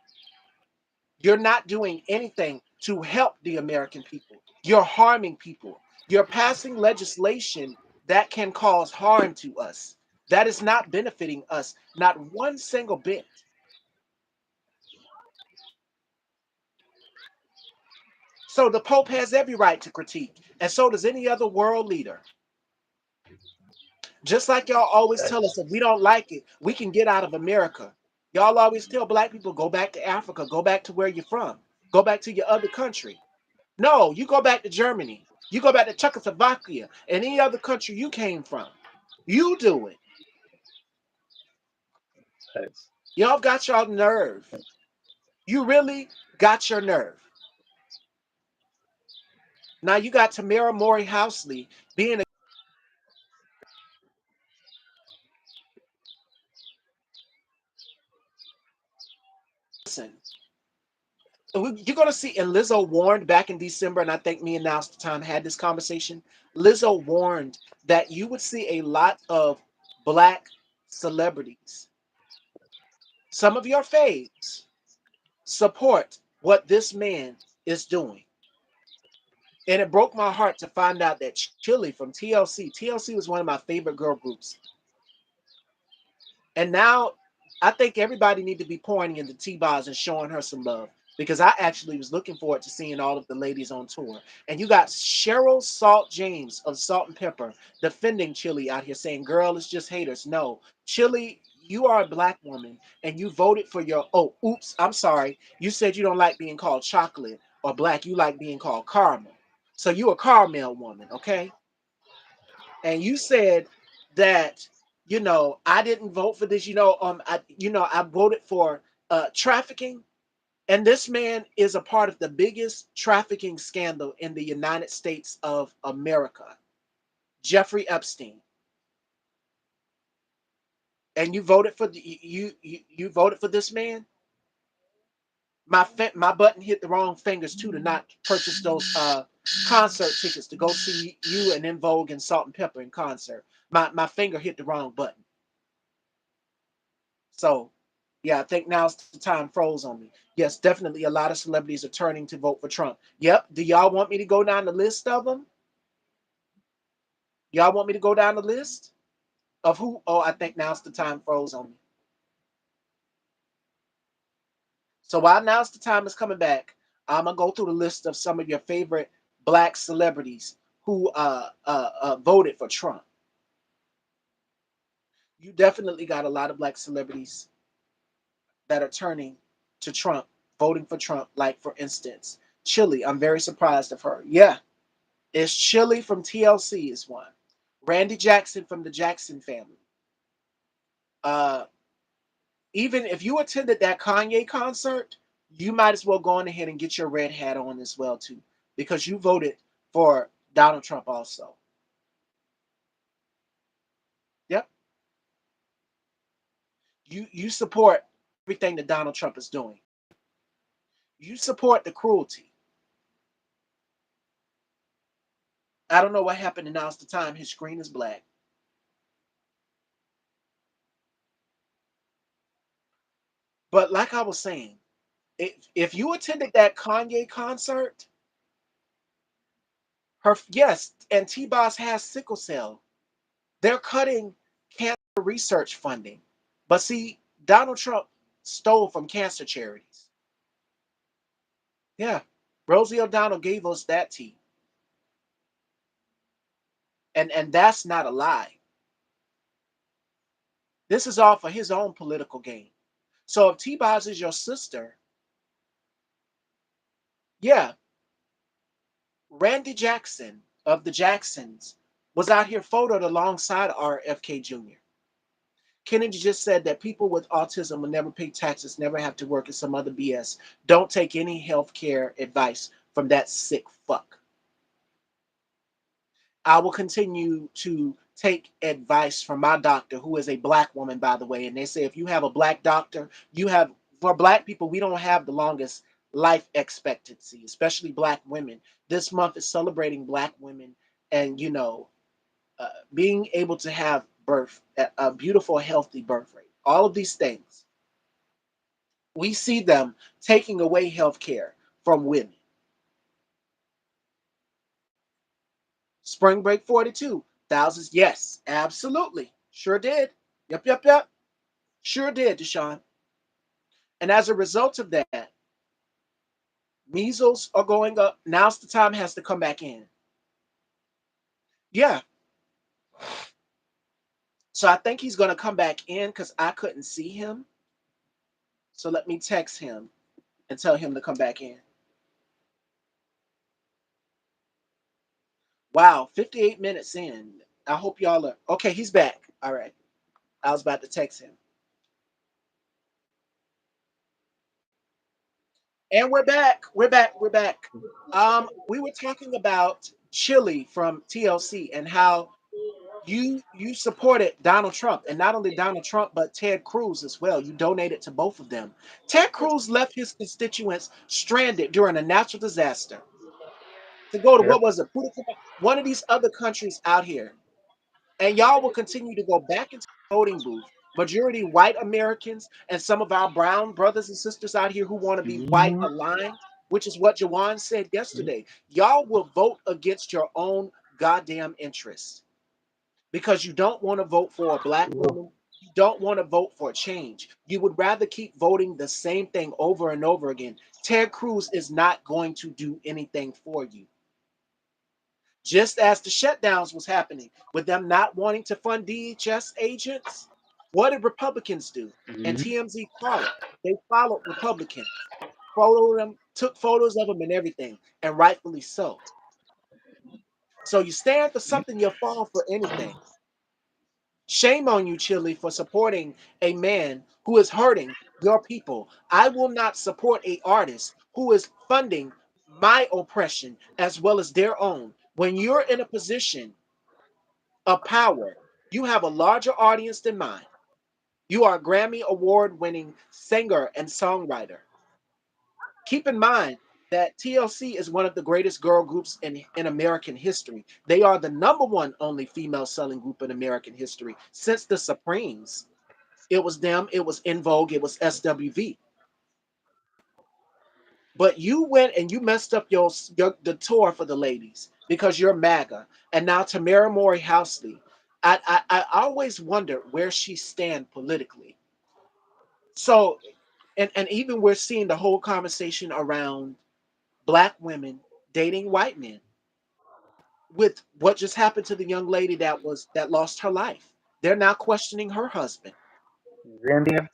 You're not doing anything to help the American people. You're harming people. You're passing legislation that can cause harm to us. That is not benefiting us, not one single bit. So the Pope has every right to critique, and so does any other world leader. Just like y'all always tell us, That's if we don't like it, we can get out of America. Y'all always tell black people, go back to Africa, go back to where you're from, go back to your other country. No, you go back to Germany, you go back to Czechoslovakia, and any other country you came from. You do it. that's Y'all got your nerve. You really got your nerve. Now you got Tamara Mori Housley being a listen. You're going to see, and Lizzo warned back in December, and I think me and Now the Time had this conversation. Lizzo warned that you would see a lot of black celebrities, some of your faves, support what this man is doing. And it broke my heart to find out that Chili from TLC was one of my favorite girl groups. And now I think everybody need to be pouring into T-Boz and showing her some love because I actually was looking forward to seeing all of the ladies on tour. And you got Cheryl Salt James of Salt and Pepper defending Chili out here saying, girl, it's just haters. No, Chili, you are a black woman and you voted for your, oh, oops, I'm sorry. You said you don't like being called chocolate or black. You like being called caramel. So you a caramel woman, okay? And you said that, I didn't vote for this, I voted for trafficking. And this man is a part of the biggest trafficking scandal in the United States of America, Jeffrey Epstein. And you voted for you voted for this man. My button hit the wrong fingers too to not purchase those concert tickets to go see you and En Vogue and Salt and Pepper in concert. My finger hit the wrong button. So yeah, I think now's the time froze on me. Yes, definitely a lot of celebrities are turning to vote for Trump. Yep. Do y'all want me to go down the list of them? Y'all want me to go down the list of who? Oh, I think now's the time froze on me. So while now's the time is coming back, I'm gonna go through the list of some of your favorite black celebrities who voted for Trump. You definitely got a lot of black celebrities that are turning to Trump, voting for Trump. Like for instance, Chili. I'm very surprised of her. Yeah, it's Chili from TLC is one. Randy Jackson from the Jackson family. Uh, Even if you attended that Kanye concert, you might as well go on ahead and get your red hat on as well too, because you voted for Donald Trump also. Yep, you support everything that Donald Trump is doing. You support the cruelty. I don't know what happened, and now's the time. His screen is black. But like I was saying, if you attended that Kanye concert, her yes, and T Boss has sickle cell. They're cutting cancer research funding. But see, Donald Trump stole from cancer charities. Yeah. Rosie O'Donnell gave us that tea. And that's not a lie. This is all for his own political gain. So if T-Boz is your sister, yeah, Randy Jackson of the Jacksons was out here photoed alongside RFK Jr. Kennedy just said that people with autism will never pay taxes, never have to work, and some other BS. Don't take any health care advice from that sick fuck. I will continue to take advice from my doctor, who is a black woman, by the way. And they say if you have a black doctor, you have, for black people, we don't have the longest life expectancy, especially black women. This month is celebrating black women and, being able to have birth, a beautiful, healthy birth rate. All of these things, we see them taking away health care from women. Spring Break 42, thousands. Yes, absolutely. Sure did. Yep, yep, yep. Sure did, Deshaun. And as a result of that, measles are going up. Now's the time has to come back in. Yeah. So I think he's going to come back in because I couldn't see him. So let me text him and tell him to come back in. Wow, 58 minutes in. I hope y'all are okay. He's back. All right. I was about to text him. And we're back. We're back. We're back. We were talking about Chili from TLC and how you supported Donald Trump, and not only Donald Trump but Ted Cruz as well. You donated to both of them. Ted Cruz left his constituents stranded during a natural disaster to go to Yep. what was it, one of these other countries out here, and y'all will continue to go back into the voting booth. Majority white Americans and some of our brown brothers and sisters out here who want to be white Mhm. aligned, which is what Jawan said yesterday. Y'all will vote against your own goddamn interests because you don't want to vote for a black woman. You don't want to vote for change. You would rather keep voting the same thing over and over again. Ted Cruz is not going to do anything for you. Just as the shutdowns was happening with them not wanting to fund DHS agents, What did Republicans do? And Mhm. TMZ caught it. They followed Republicans, followed them, took photos of them and everything, and rightfully so. So you stand for something, you'll fall for anything. Shame on you, Chile, for supporting a man who is hurting your people. I will not support a artist who is funding my oppression as well as their own. When you're in a position of power, you have a larger audience than mine. You are a Grammy Award winning singer and songwriter. Keep in mind that TLC is one of the greatest girl groups in American history. They are the number one only female selling group in American history since the Supremes. It was them, it was In Vogue, it was SWV. But you went and you messed up your the tour for the ladies because you're MAGA. And now Tamara Mori Housley, I always wonder where she stand politically. So and even we're seeing the whole conversation around black women dating white men with what just happened to the young lady that lost her life. They're now questioning her husband. Zambia.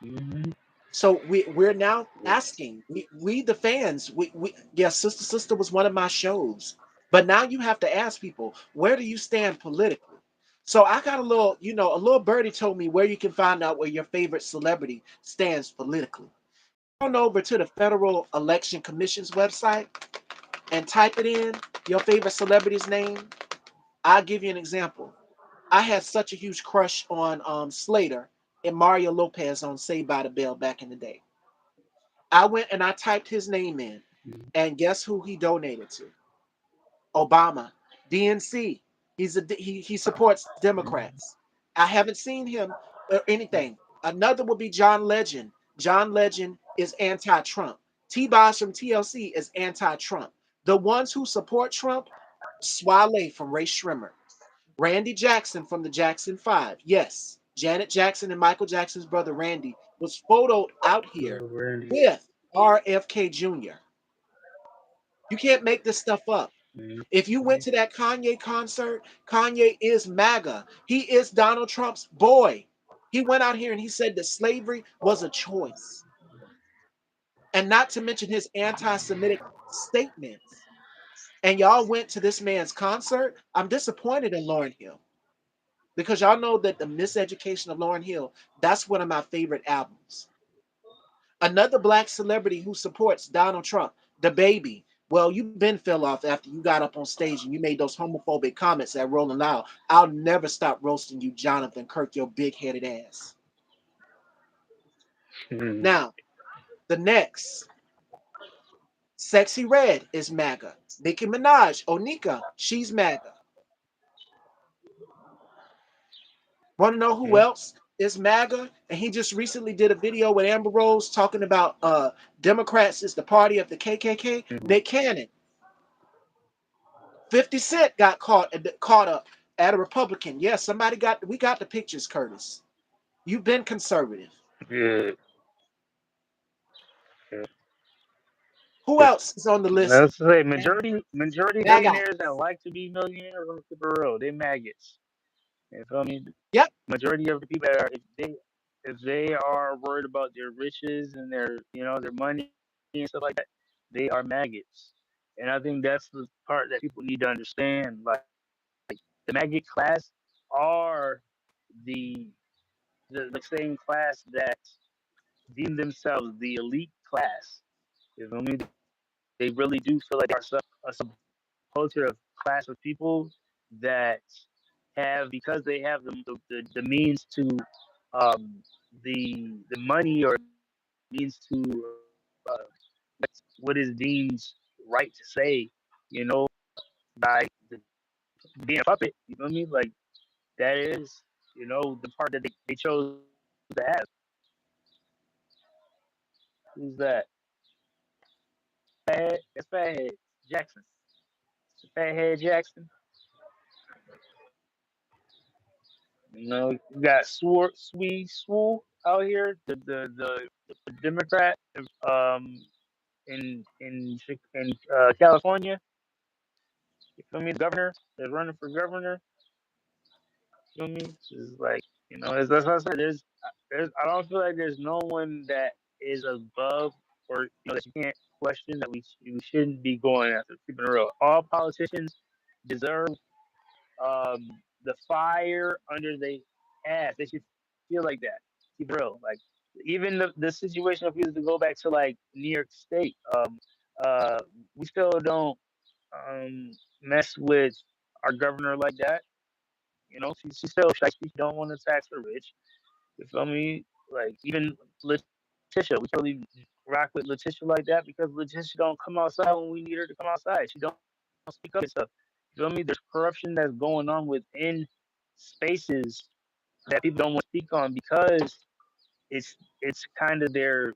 Mhm. So we're now asking we the fans we yes, Sister was one of my shows, but now you have to ask people, where do you stand politically? So I got a little, a little birdie told me where you can find out where your favorite celebrity stands politically. On over to the Federal Election Commission's website and type it in, your favorite celebrity's name. I'll give you an example. I had such a huge crush on Slater and Mario Lopez on Saved by the Bell back in the day. I went and I typed his name in, and guess who he donated to? Obama, DNC. He supports Democrats. I haven't seen him or anything. Another would be John Legend. John Legend is anti-Trump. T-Boz from TLC is anti-Trump. The ones who support Trump, Swale from Ray Shrimmer, Randy Jackson from the Jackson Five. Yes, Janet Jackson and Michael Jackson's brother Randy was photoed out here Randy. with RFK Jr. You can't make this stuff up. Mhm. If you went to that Kanye concert, Kanye is MAGA. He is Donald Trump's boy. He went out here and he said that slavery was a choice. And not to mention his anti Semitic statements. And y'all went to this man's concert. I'm disappointed in Lauryn Hill because y'all know that the Miseducation of Lauryn Hill, that's one of my favorite albums. Another black celebrity who supports Donald Trump, the baby. Well, you been fell off after you got up on stage and you made those homophobic comments at Rolling Loud. I'll never stop roasting you, Jonathan Kirk, your big headed ass. Mhm. Now, the next, Sexy Red is MAGA. Nicki Minaj, Onika, she's MAGA. Want to know who Mhm. else is MAGA? And he just recently did a video with Amber Rose talking about Democrats is the party of the KKK. Mhm. Nick Cannon. 50 Cent got caught up at a Republican. Yes, we got the pictures, Curtis. You've been conservative. Yeah. Yeah. Who 'Cause else is on the list? let's say And majority MAGA. billionaires that like to be millionaires, let's keep it real, they maggots. You feel me? Yep. Majority of the people that are if they are worried about their riches and their money and stuff like that, they are maggots. And I think that's the part that people need to understand. Like the maggot class are the the same class that deem themselves the elite class. You feel me? They really do feel like there are a culture of class of people that have because they have the means to the money or means to uh, what is deemed right to say, you know, by being a puppet. You know what I mean? Like that is, the part that they chose to have. Who's that? Fathead? That's Fathead Jackson. Fathead Jackson. You got Swede Swool out here, the Democrat, um, in California. You feel me? The governor that's running for governor. You feel me? It's like That's what I said. There's. I don't feel like there's no one that is above or that you can't question that we shouldn't be going after. Keeping it real, all politicians deserve the fire under their ass. They should feel like that. Keep it real. Like even the situation if we was to go back to like New York State, uh, we still don't mess with our governor like that. She's still shiesty. She don't want to tax the rich. You feel me? Like even Letitia, we can't really rock with Letitia like that because Letitia don't come outside when we need her to come outside. She don't speak up and stuff. You feel me? There's corruption that's going on within spaces that people don't want to speak on because it's kind of their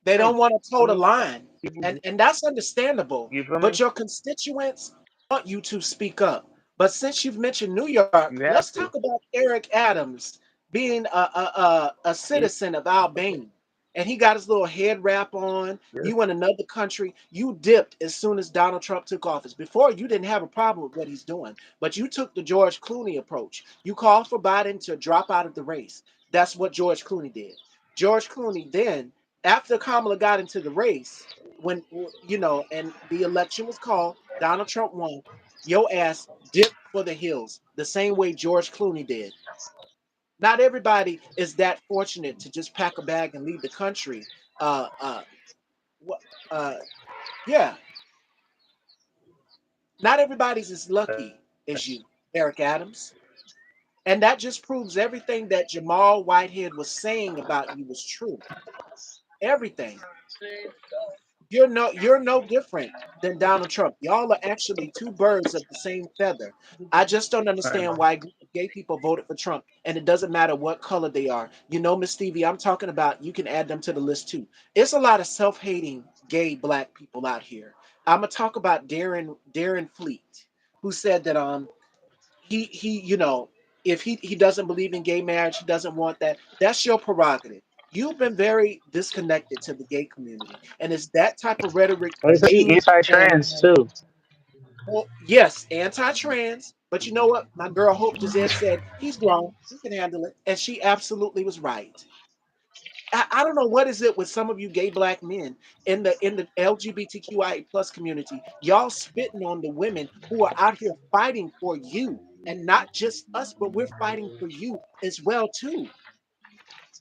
They friend. don't want to You feel toe the me? line, People, and that's understandable. you feel But me? your constituents want you to speak up. But since you've mentioned New York, You let's have to. talk about Eric Adams being a Yeah, citizen of Albania, and he got his little head wrap on. yeah. You in another country, you dipped as soon as Donald Trump took office. Before you didn't have a problem with what he's doing, but you took the George Clooney approach. You called for Biden to drop out of the race. That's what George Clooney did. George Clooney then, after Kamala got into the race, when and the election was called, Donald Trump won. Your ass dipped for the hills the same way George Clooney did. Not everybody is that fortunate to just pack a bag and leave the country. Uh, uh, what? Yeah, not everybody's as lucky as you, Eric Adams, and that just proves everything that Jamal Whitehead was saying about you was true. Everything. You're no different than Donald Trump. Y'all are actually two birds of the same feather. I just don't understand why gay people voted for Trump, and it doesn't matter what color they are. Miss Stevie, I'm talking about. You can add them to the list too. It's a lot of self-hating gay black people out here. I'm gonna talk about Darren Fleet, who said that he if he doesn't believe in gay marriage, he doesn't want that. That's your prerogative. You've been very disconnected to the gay community, and it's that type of rhetoric Well, that he you and anti-trans too. well, yes, anti-trans, but you know what? My girl Hope Gisette said he's grown, he can handle it, and she absolutely was right. I don't know what is it with some of you gay black men in the LGBTQIA plus community. Y'all spitting on the women who are out here fighting for you, and not just us, but we're fighting for you as well too.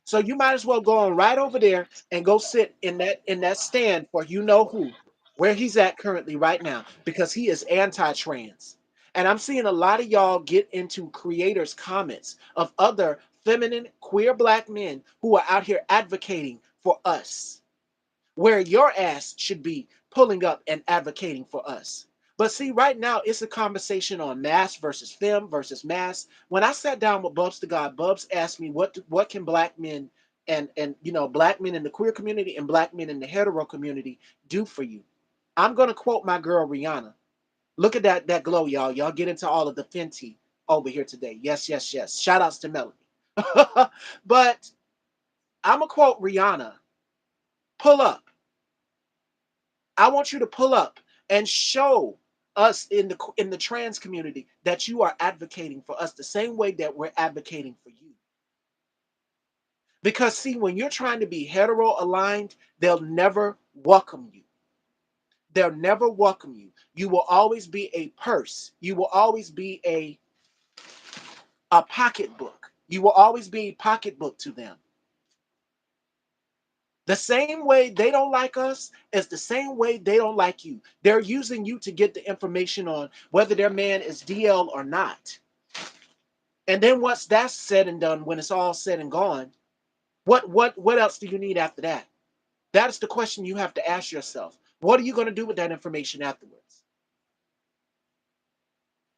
So you might as well go on right over there and go sit in that stand for you know who, where he's at currently right now, because he is anti-trans. And I'm seeing a lot of y'all get into creators' comments of other feminine queer black men who are out here advocating for us, where your ass should be pulling up and advocating for us. But see, right now it's a conversation on mass versus fem versus mass. When I sat down with Bubs the God, Bubs asked me what can black men and black men in the queer community and black men in the hetero community do for you. I'm gonna quote my girl Rihanna. Look at that glow, y'all. Y'all get into all of the Fenty over here today. Yes, yes, yes. Shout outs to Melody. But I'm gonna quote Rihanna. Pull up. I want you to pull up and show us in the trans community that you are advocating for us the same way that we're advocating for you. Because see, when you're trying to be hetero aligned, they'll never welcome you. They'll never welcome you. You will always be a purse. You will always be a pocketbook. You will always be a pocketbook to them. The same way they don't like us is the same way they don't like you. They're using you to get the information on whether their man is DL or not. And then once that's said and done, when it's all said and gone, what else do you need after that? That is the question you have to ask yourself. What are you going to do with that information afterwards?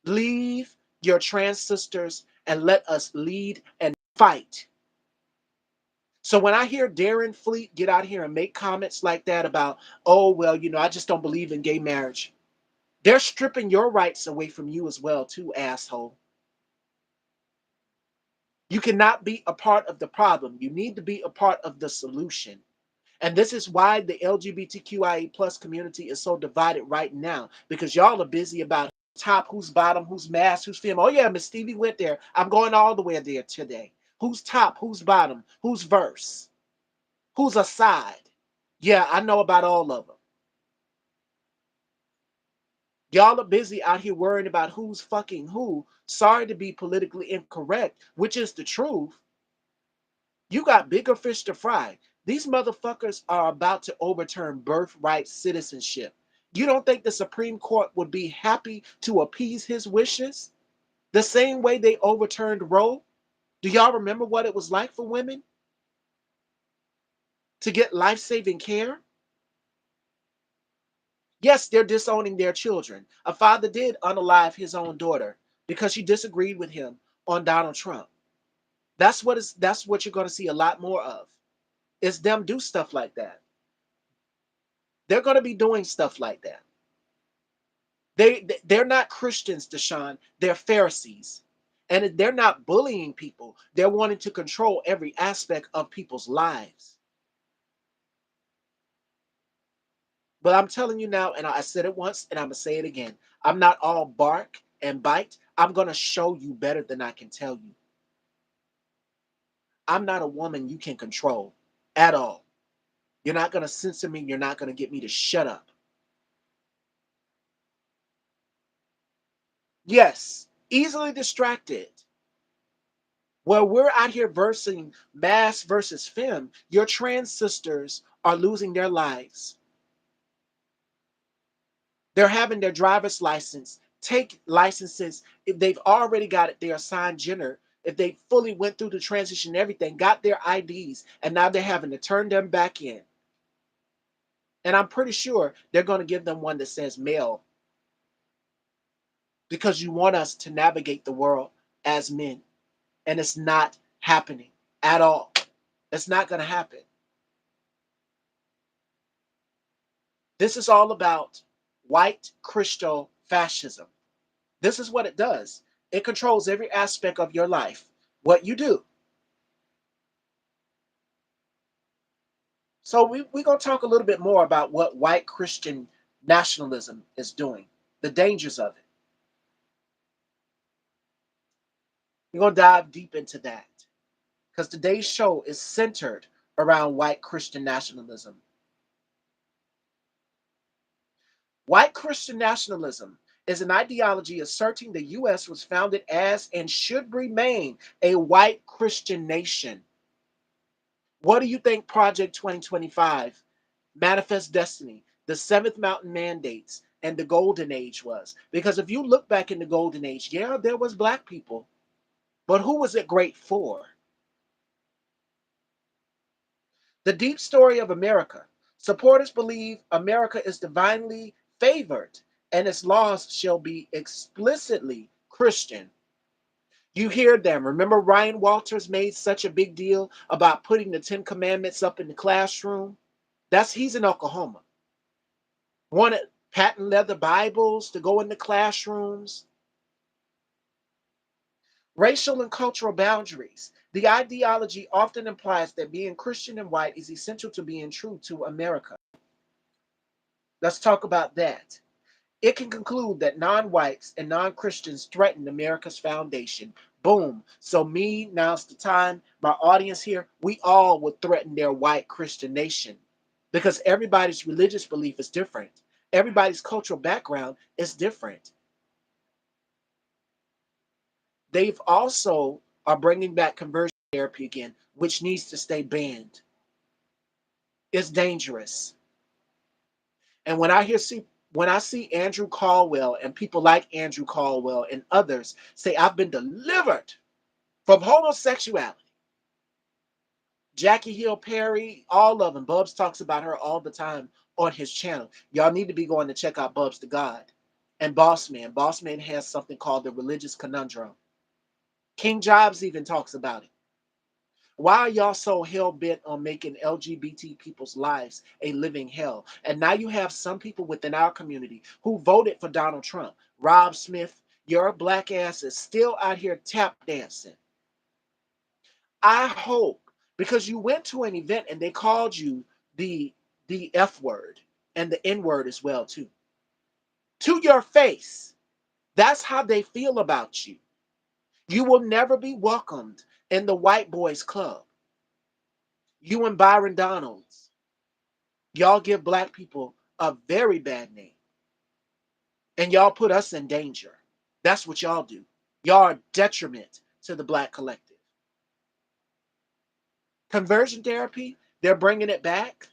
Leave your trans sisters and let us lead and fight. So when I hear Darren Fleet get out here and make comments like that about, oh, well, I just don't believe in gay marriage, they're stripping your rights away from you as well, too, asshole. You cannot be a part of the problem. You need to be a part of the solution. And this is why the LGBTQIA plus community is so divided right now, because y'all are busy about top, who's bottom, who's mass, who's femme. Oh yeah, Miss Stevie went there. I'm going all the way there today. Who's top? Who's bottom? Who's verse? Who's aside? Yeah, I know about all of them. Y'all are busy out here worrying about who's fucking who. Sorry to be politically incorrect, which is the truth. You got bigger fish to fry. These motherfuckers are about to overturn birthright citizenship. You don't think the Supreme Court would be happy to appease his wishes? The same way they overturned Roe? Do y'all remember what it was like for women to get life saving care? Yes, they're disowning their children. A father did unalive his own daughter because she disagreed with him on Donald Trump. That's what you're going to see a lot more of. Is them do stuff like that. They're going to be doing stuff like that. They're not Christians, Deshaun. They're Pharisees. And they're not bullying people. They're wanting to control every aspect of people's lives. But I'm telling you now, and I said it once and I'm going to say it again. I'm not all bark and bite. I'm going to show you better than I can tell you. I'm not a woman you can control at all. You're not going to censor me. You're not going to get me to shut up. Yes, easily distracted. While we're out here versing mass versus femme, your trans sisters are losing their lives. They're having their driver's license take licenses if they've already got it, their assigned gender. If they fully went through the transition and everything, got their IDs, and now they're having to turn them back in. And I'm pretty sure they're going to give them one that says male because you want us to navigate the world as men. And it's not happening at all. It's not going to happen. This is all about white crystal fascism. This is what it does. It controls every aspect of your life, what you do. So we're going to talk a little bit more about what white Christian nationalism is doing, the dangers of it. We're going to dive deep into that because today's show is centered around white Christian nationalism. White Christian nationalism is an ideology asserting the U.S. was founded as and should remain a white Christian nation. What do you think Project 2025, Manifest Destiny, the Seventh Mountain Mandates, and the Golden Age was? Because if you look back in the Golden Age, yeah, there was black people, but who was it great for? The deep story of America. Supporters believe America is divinely favored and its laws shall be explicitly Christian. You hear them. Remember Ryan Walters made such a big deal about putting the 10 Commandments up in the classroom? He's in Oklahoma. Wanted patent leather Bibles to go in the classrooms. Racial and cultural boundaries. The ideology often implies that being Christian and white is essential to being true to America. Let's talk about that. It can conclude that non-whites and non-Christians threaten America's foundation. Boom. So me, now's the time, my audience here, we all would threaten their white Christian nation because everybody's religious belief is different. Everybody's cultural background is different. They've also are bringing back conversion therapy again, which needs to stay banned. It's dangerous. And when I see Andrew Caldwell and people like Andrew Caldwell and others say I've been delivered from homosexuality, Jackie Hill Perry, all of them, Bubs talks about her all the time on his channel. Y'all need to be going to check out Bubs the God and Boss Man. Boss Man has something called the Religious Conundrum. King Jobs even talks about it. Why are y'all so hell bent on making LGBT people's lives a living hell? And now you have some people within our community who voted for Donald Trump. Rob Smith, your black ass is still out here tap dancing. I hope because you went to an event and they called you the F word and the N word as well too. To your face. That's how they feel about you. You will never be welcomed in the white boys club. You and Byron Donalds, y'all give black people a very bad name, and y'all put us in danger. That's what y'all do. Y'all are a detriment to the black collective. Conversion therapy, they're bringing it back.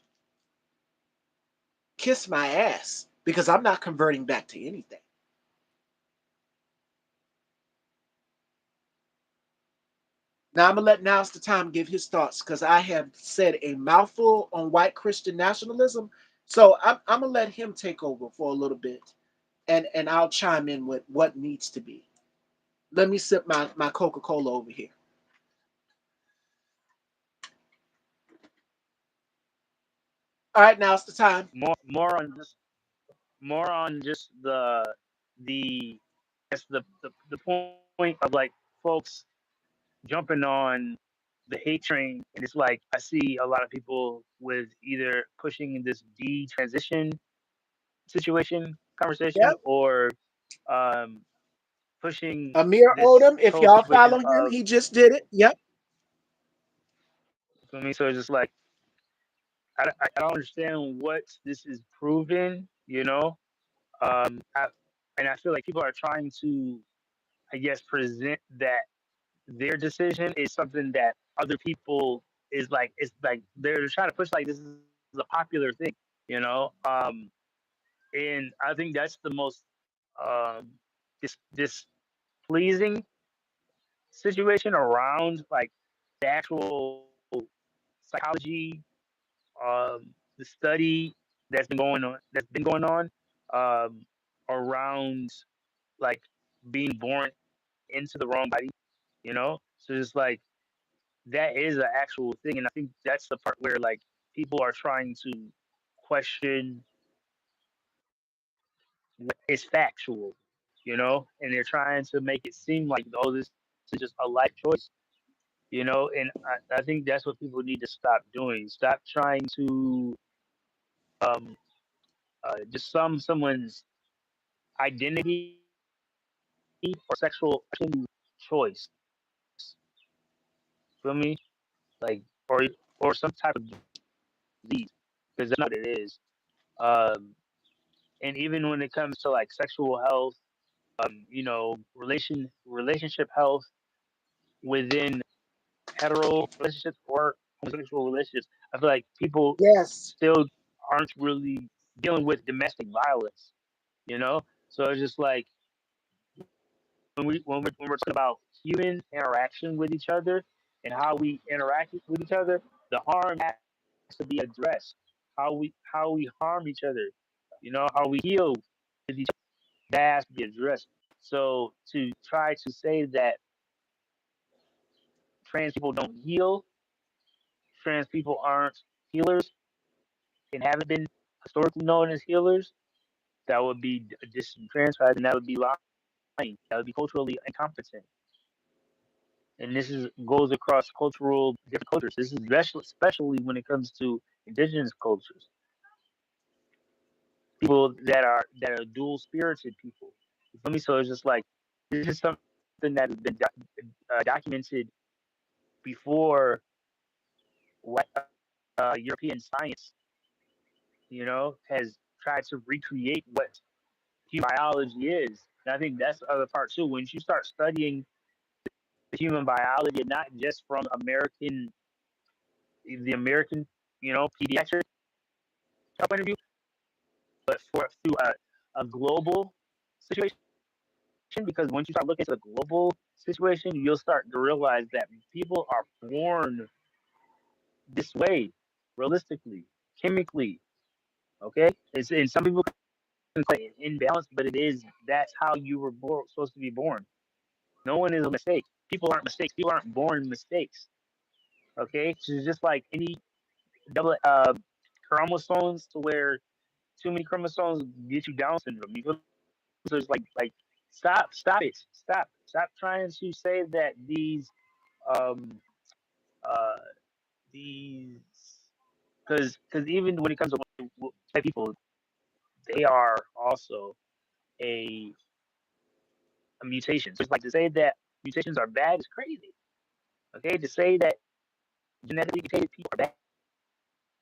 Kiss my ass because I'm not converting back to anything. Now I'm gonna let Now's the time give his thoughts because I have said a mouthful on white Christian nationalism. So I'm gonna let him take over for a little bit, and I'll chime in with what needs to be. Let me sip my Coca Cola over here. All right, now it's the time. More on just the I guess the point of like folks jumping on the hate train, and it's like I see a lot of people with either pushing this de-transition situation conversation, Yep. or um, pushing Amir this Odom, if whole y'all situation follow him, of, he just did it. Yep. for me. So it's just like I don't understand what this is proving, you know. And I feel like people are trying to, I guess, present that their decision is something that other people is like. It's like they're trying to push like this is a popular thing, you know. And I think that's the most um displeasing situation around like the actual psychology, the study that's been going on um, around like being born into the wrong body, you know. So it's like that is an actual thing, and I think that's the part where like people are trying to question what is factual, you know, and they're trying to make it seem like, oh, this is just a life choice, you know. And I think that's what people need to stop doing. Stop trying to um, just someone's identity or sexual choice. Feel me? Like or some type of disease, because that's not what it is. Um, and even when it comes to like sexual health, you know, relationship health within hetero relationships or homosexual relationships, I feel like people Yes. still aren't really dealing with domestic violence. You know, so it's just like when we're talking about human interaction with each other and how we interact with each other, the harm has to be addressed. How we harm each other, you know, how we heal with each other, that has to be addressed. So to try to say that trans people don't heal, trans people aren't healers and haven't been historically known as healers, that would be disenfranchised and that would be lying. That would be culturally incompetent. And this is goes across cultural different cultures. This is especially when it comes to indigenous cultures, people that are dual spirited people. You feel me? So it's just like this is something that has been documented before what European science, you know, has tried to recreate what human biology is. And I think that's the other part too. When you start studying the human biology, and not just from the American, you know, pediatric point of view, but through a global situation. Because once you start looking at the global situation, you'll start to realize that people are born this way, realistically, chemically. Okay, and some people can call it imbalance, but that's how you were supposed to be born. No one is a mistake. People aren't mistakes. People aren't born mistakes. Okay, so it's just like any double chromosomes, to where too many chromosomes get you Down syndrome. You feel, so it's like stop it, stop trying to say that um uh these because even when it comes to white people, they are also a, a mutation. So it's like to say that mutations are bad is crazy. Okay, to say that genetically mutated people are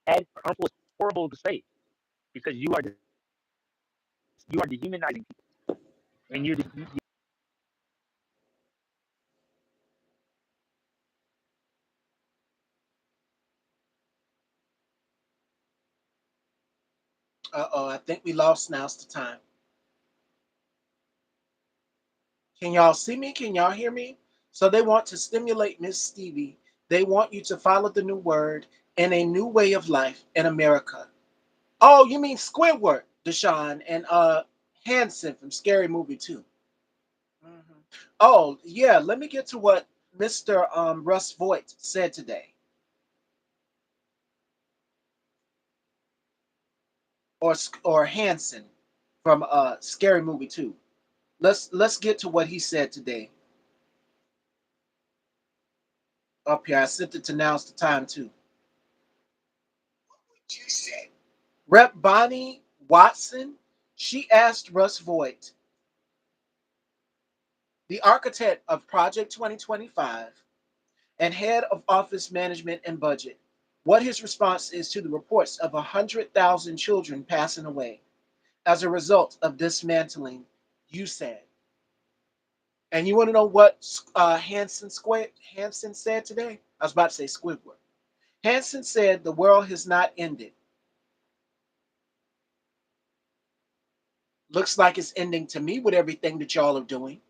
bad or harmful is horrible to say because you are dehumanizing people, and Uh-oh, I think we lost now's the time. Can y'all see me? Can y'all hear me? So they want to stimulate Miss Stevie. They want you to follow the new word and a new way of life in America. Oh, you mean Squidward, Deshaun, and Hanson from Scary Movie 2. Mhm. Oh, yeah, let me get to what Mr. Russ Voigt said today. Or Hanson from Scary Movie 2. Let's get to what he said today. Up here, I sent it to Now's the Time too. Rep Bonnie Watson, she asked Russ Voigt, the architect of Project 2025 and head of office management and budget, what his response is to the reports of 100,000 children passing away as a result of dismantling USAID. And you want to know what Hansen said today? I was about to say Squidward. Hansen said the world has not ended. Looks like it's ending to me with everything that y'all are doing.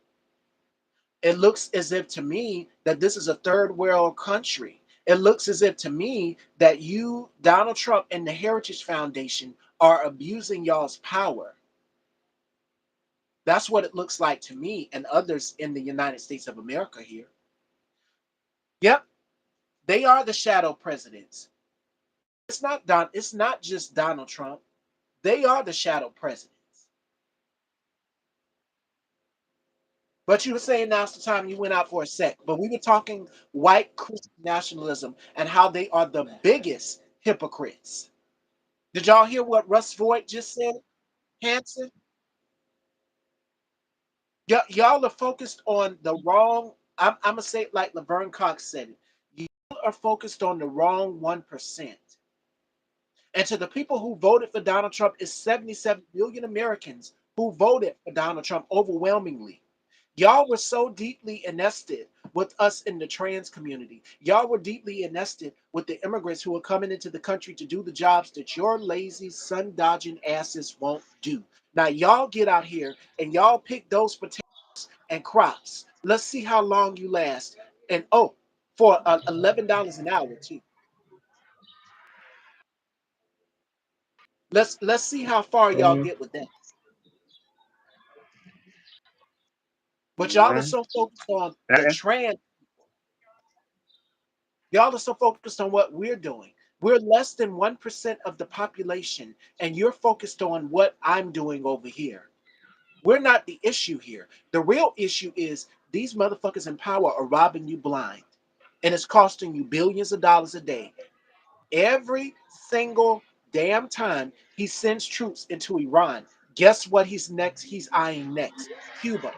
It looks as if to me that this is a third world country. It looks as if to me that you, Donald Trump, and the Heritage Foundation are abusing y'all's power. That's what it looks like to me and others in the United States of America here. Yep, they are the shadow presidents. It's not just Donald Trump. They are the shadow presidents. But you were saying now's the time you went out for a sec. But we were talking white Christian nationalism and how they are the biggest hypocrites. Did y'all hear what Russ Voigt just said, Hanson? Y'all are focused on the wrong. I'm gonna say it like Laverne Cox said it. Y'all are focused on the wrong 1%. And to the people who voted for Donald Trump, is 77 million Americans who voted for Donald Trump overwhelmingly. Y'all were so deeply invested with us in the trans community. Y'all were deeply invested with the immigrants who are coming into the country to do the jobs that your lazy, sun dodging asses won't do. Now, y'all get out here and y'all pick those potatoes and crops. Let's see how long you last. And oh, for $11 an hour, too. Let's see how far y'all mm, get with that. But y'all are mm, so focused on the and, trans. Y'all are so focused on what we're doing. We're less than 1% of the population, and you're focused on what I'm doing over here. We're not the issue here. The real issue is these motherfuckers in power are robbing you blind, and it's costing you billions of dollars a day. Every single damn time he sends troops into Iran, guess what he's eyeing next? Cuba.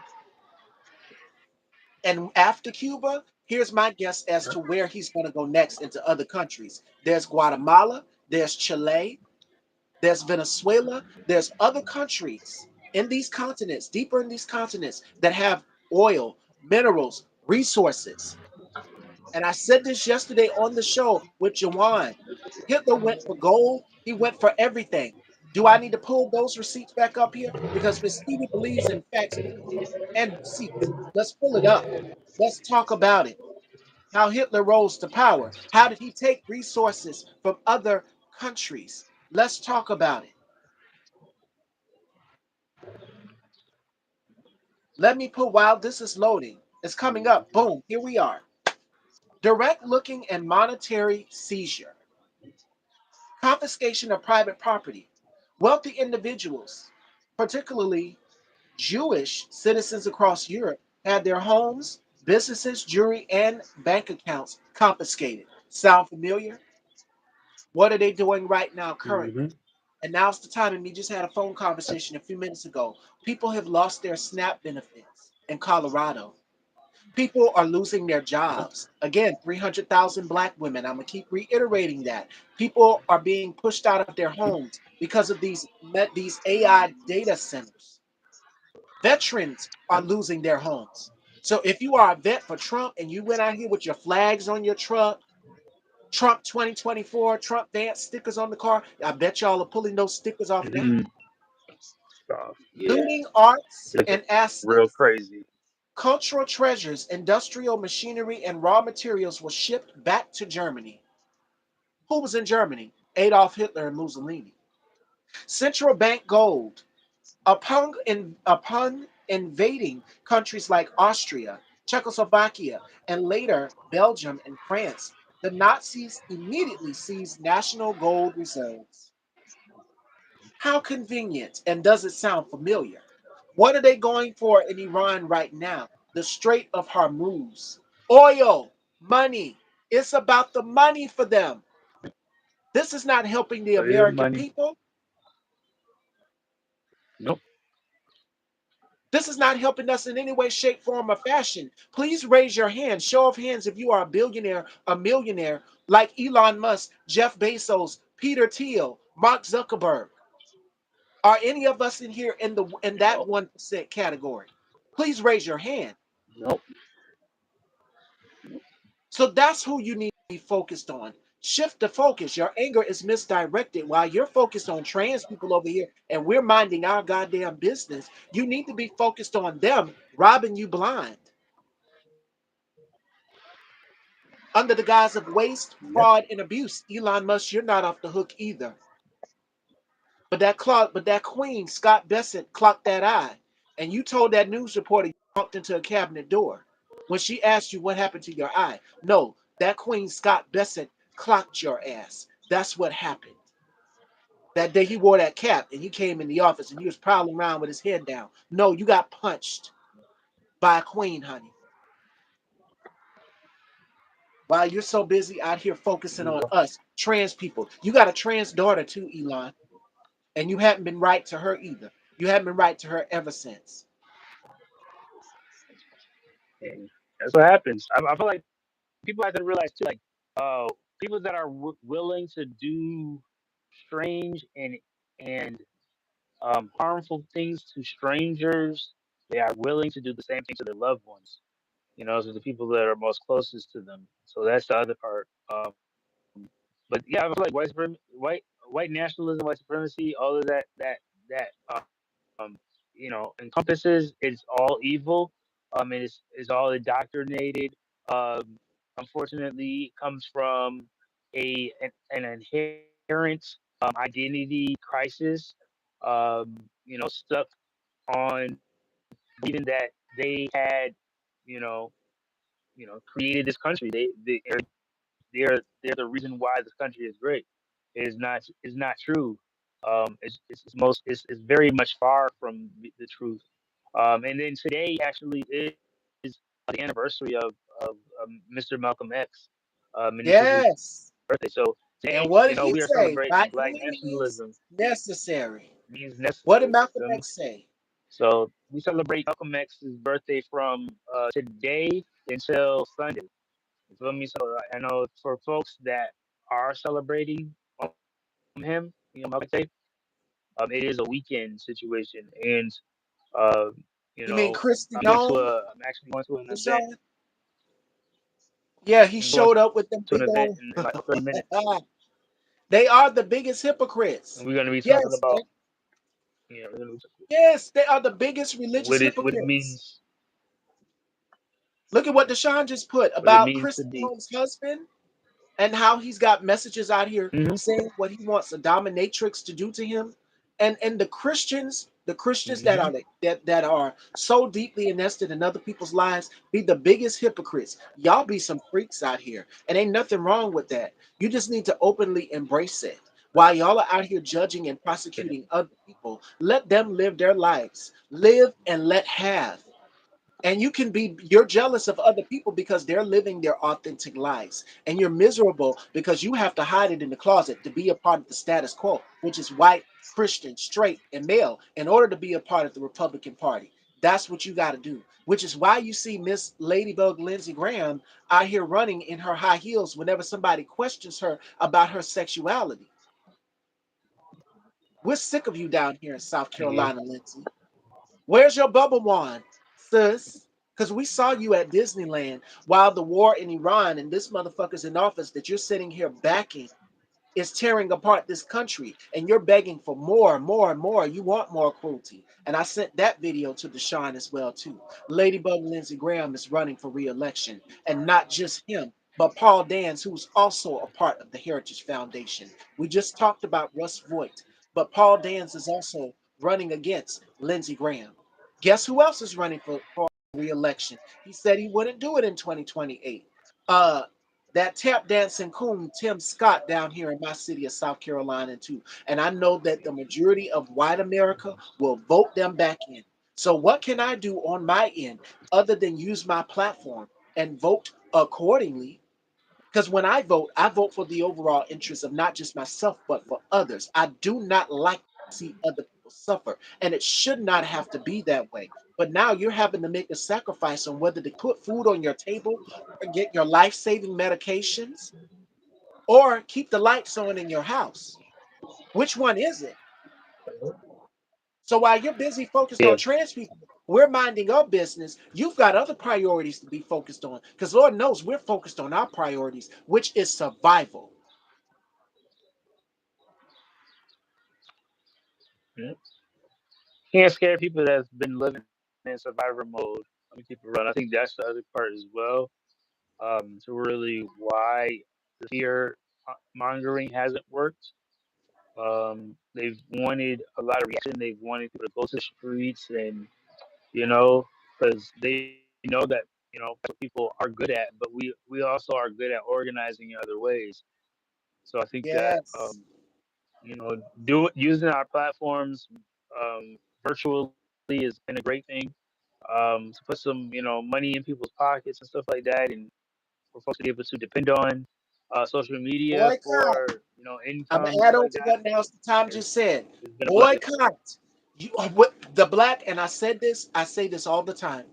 And after Cuba, here's my guess as to where he's going to go next into other countries. There's Guatemala, there's Chile, there's Venezuela, there's other countries in these continents, deeper in these continents, that have oil, minerals, resources. And I said this yesterday on the show with Jawan. Hitler went for gold, he went for everything. Do I need to pull those receipts back up here? Because Miss Stevie believes in facts and receipts. Let's pull it up. Let's talk about it. How Hitler rose to power. How did he take resources from other countries? Let's talk about it. Let me put while this is loading. It's coming up. Boom, here we are. Direct looking and monetary seizure. Confiscation of private property. Wealthy individuals, particularly Jewish citizens across Europe, had their homes, businesses, jewelry, and bank accounts confiscated. Sound familiar? What are they doing right now, currently? mm-hmm. And now's the time. And we just had a phone conversation a few minutes ago. People have lost their SNAP benefits in Colorado. People are losing their jobs. Again, 300,000 black women. I'm going to keep reiterating that. People are being pushed out of their homes because of these AI data centers. Veterans are losing their homes. So if you are a vet for Trump and you went out here with your flags on your truck, Trump 2024, Trump Vance stickers on the car, I bet y'all are pulling those stickers off now. Mhm. Stuff. Yeah. Looting arts Looking and real assets. crazy. Cultural treasures, industrial machinery, and raw materials were shipped back to Germany. Who was in Germany? Adolf Hitler and Mussolini. Central bank gold. Upon invading countries like Austria, Czechoslovakia, and later Belgium and France, the Nazis immediately seized national gold reserves. How convenient, and does it sound familiar? What are they going for in Iran right now? The Strait of Hormuz. Oil, money. It's about the money for them. This is not helping the So it is American money. people. Nope. This is not helping us in any way, shape, form, or fashion. Please raise your hand. Show of hands if you are a billionaire, a millionaire, like Elon Musk, Jeff Bezos, Peter Thiel, Mark Zuckerberg. Are any of us in here in that Nope. 1% category? Please raise your hand. Nope. So that's who you need to be focused on. Shift the focus. Your anger is misdirected while you're focused on trans people over here and we're minding our goddamn business. You need to be focused on them robbing you blind under the guise of waste, Yep. fraud, and abuse. Elon Musk, you're not off the hook either. But that queen, Scott Bessent, clocked that eye. And you told that news reporter you walked into a cabinet door when she asked you what happened to your eye. No, that queen, Scott Bessent, clocked your ass. That's what happened. That day he wore that cap and he came in the office and he was prowling around with his head down. No, you got punched by a queen, honey. While you're so busy out here focusing on us, trans people. You got a trans daughter too, Elon. And you haven't been right to her either. You haven't been right to her ever since. And that's what happens. I feel like people have to realize too, like, uh, people that are willing to do strange and harmful things to strangers, they are willing to do the same thing to their loved ones. You know, so the people that are most closest to them. So that's the other part. But yeah, I feel like white nationalism, white supremacy, all of that encompasses it's all evil. Is all indoctrinated. Um, Unfortunately, comes from an inherent identity crisis. Stuck on believing that they had, you know, created this country. They're the reason why this country is great. It is not true. It's very much far from the truth. And then today actually is the anniversary of Mr. Malcolm X, and this is his Yes. birthday. So And today, what did he we are say? By celebrating Black any means nationalism. necessary. Means What did Malcolm nationalism. X say? So we celebrate Malcolm X's birthday from today until Sunday. You feel me? So I know for folks that are celebrating him, Malcolm X Day, it is a weekend situation, and uh, You mean Christy Young, I'm actually going to an event. Deshaun? Yeah, he I'm going showed up with them to an big event old. in like 30 minutes, They are the biggest and hypocrites. we're going to be talking Yes, about we're going to be yes, they are the biggest religious what it hypocrites. means, Look at what Deshaun just put what it about means Chris to be. Young's husband and how he's got messages out here Hmm. saying what he wants a dominatrix to do to him. And the Christians that Hmm. are that are so deeply invested in other people's lives be the biggest hypocrites. Y'all be some freaks out here. And ain't nothing wrong with that. You just need to openly embrace it. While y'all are out here judging and prosecuting other people, let them live their lives. Live and let have. And you're jealous of other people because they're living their authentic lives. And you're miserable because you have to hide it in the closet to be a part of the status quo, which is white, Christian, straight, and male, in order to be a part of the Republican Party. That's what you got to do, which is why you see Miss Ladybug Lindsey Graham out here running in her high heels whenever somebody questions her about her sexuality. We're sick of you down here in South Yeah. Carolina, Lindsay. Where's your bubble wand, sis? Because we saw you at Disneyland while the war in Iran and this motherfucker's in office that you're sitting here backing is tearing apart this country, and you're begging for more, more, and more. You want more cruelty. And I sent that video to Deshaun as well, too. Ladybug Lindsey Graham is running for re-election, and not just him, but Paul Dans, who's also a part of the Heritage Foundation. We just talked about Russ Voigt, but Paul Dans is also running against Lindsey Graham. Guess who else is running for re-election? He said he wouldn't do it in 2028. Uh, that tap dancing coon Tim Scott down here in my city of South Carolina too. And I know that the majority of white America will vote them back in. So what can I do on my end other than use my platform and vote accordingly? Because when I vote for the overall interest of not just myself, but for others. I do not like to see other people suffer. And it should not have to be that way. But now you're having to make a sacrifice on whether to put food on your table or get your life saving medications or keep the lights on in your house. Which one is it? So while you're busy focused on Yeah. trans people, we're minding our business. You've got other priorities to be focused on because Lord knows we're focused on our priorities, which is survival. Yeah. Can't scare people that's been living in survivor mode. Let me keep it real. I think that's the other part as well. To really why the fear mongering hasn't worked. They've wanted a lot of reaction. They've wanted people to go to the streets and because they know that that's what people are good at. But we also are good at organizing in other ways. So I think that Yes. do using our platforms virtually has been a great thing. To put some money in people's pockets and stuff like that, and for folks to be able to depend on social media Boycott. for I'm income gonna and add stuff on like to that. what now Tom It's, just said. it's been a blessing. Boycott. You what the black, and I said this, I say this all the time.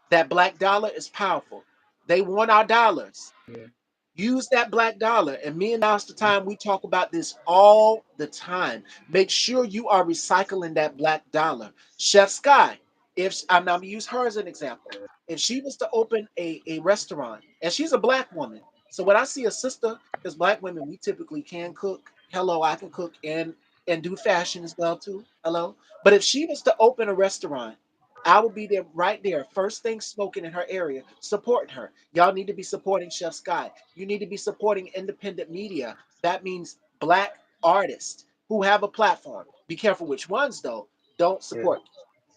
That black dollar is powerful. They want our dollars. Yeah. Use that black dollar. And me and Master Time, we talk about this all the time. Make sure you are recycling that black dollar. Chef Sky, if I'm gonna use her as an example, if she was to open a restaurant, and she's a black woman. So when I see a sister, because black women, we typically can cook. Hello, I can cook and do fashion as well too. Hello. But if she was to open a restaurant, I will be there right there, first thing smoking in her area, supporting her. Y'all need to be supporting Chef Sky. You need to be supporting independent media. That means black artists who have a platform. Be careful which ones, though. Don't support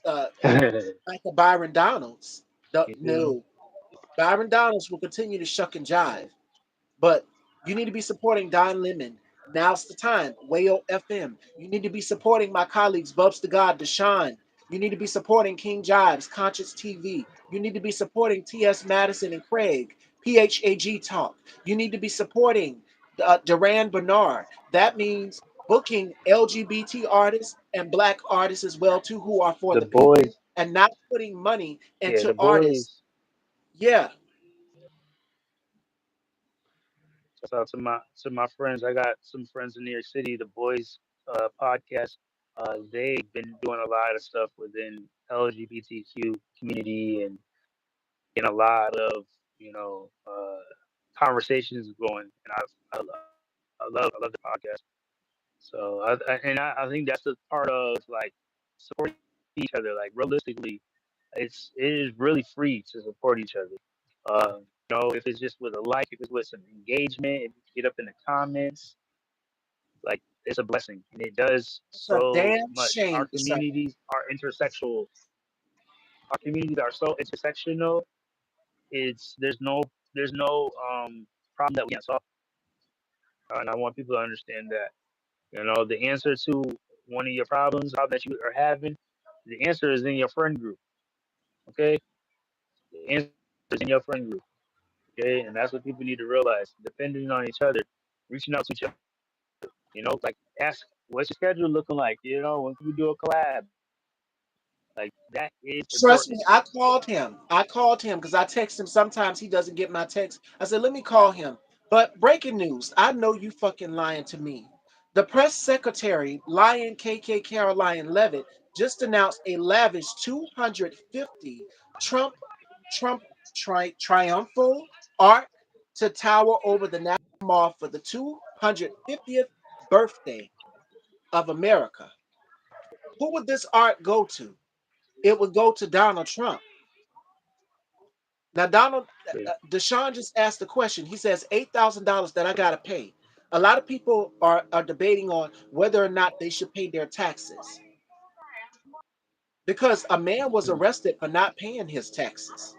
uh, Yeah. Michael Byron Donalds. You feel me? No, Byron Donalds will continue to shuck and jive. But you need to be supporting Don Lemon. Now's the time. Wayo FM. You need to be supporting my colleagues, Bubs the God, Deshaun. You need to be supporting King Jives, Conscious TV. You need to be supporting T.S. Madison and Craig, PHAG Talk. You need to be supporting Duran Bernard. That means booking LGBT artists and black artists as well too, who are for The the people boys, and not putting money yeah, into the artists. boys. Yeah, Shout out to my friends. I got some friends in New York City. The boys podcast. They've been doing a lot of stuff within LGBTQ community and getting a lot of you know uh, conversations going. And I love the podcast. So I think that's the part of like supporting each other. Like realistically, it is really free to support each other. If it's just with a like, if it's with some engagement, if you get up in the comments, like it's a blessing, and it does it's a so damn much. shame Our to some. communities are intersexual. Our communities are so intersectional. There's no problem that we can't solve, and I want people to understand that. The answer to one of your problems, problem that you are having, the answer is in your friend group. Okay, the answer is in your friend group. Okay, and that's what people need to realize. Depending on each other, reaching out to each other. Like ask, what's your schedule looking like? When can we do a collab? Like that is Trust me, important. I called him because I text him. Sometimes he doesn't get my text. I said, let me call him. But breaking news, I know you fucking lying to me. The press secretary, Lion KK Caroline Levitt, just announced a lavish 250 Trump Trump triumphal arc to tower over the National Mall for the 250th birthday of America. Who would this art go to? It would go to Donald Trump. Now, Deshaun just asked the question. He says $8,000 that I gotta pay. A lot of people are debating on whether or not they should pay their taxes because a man was arrested for not paying his taxes.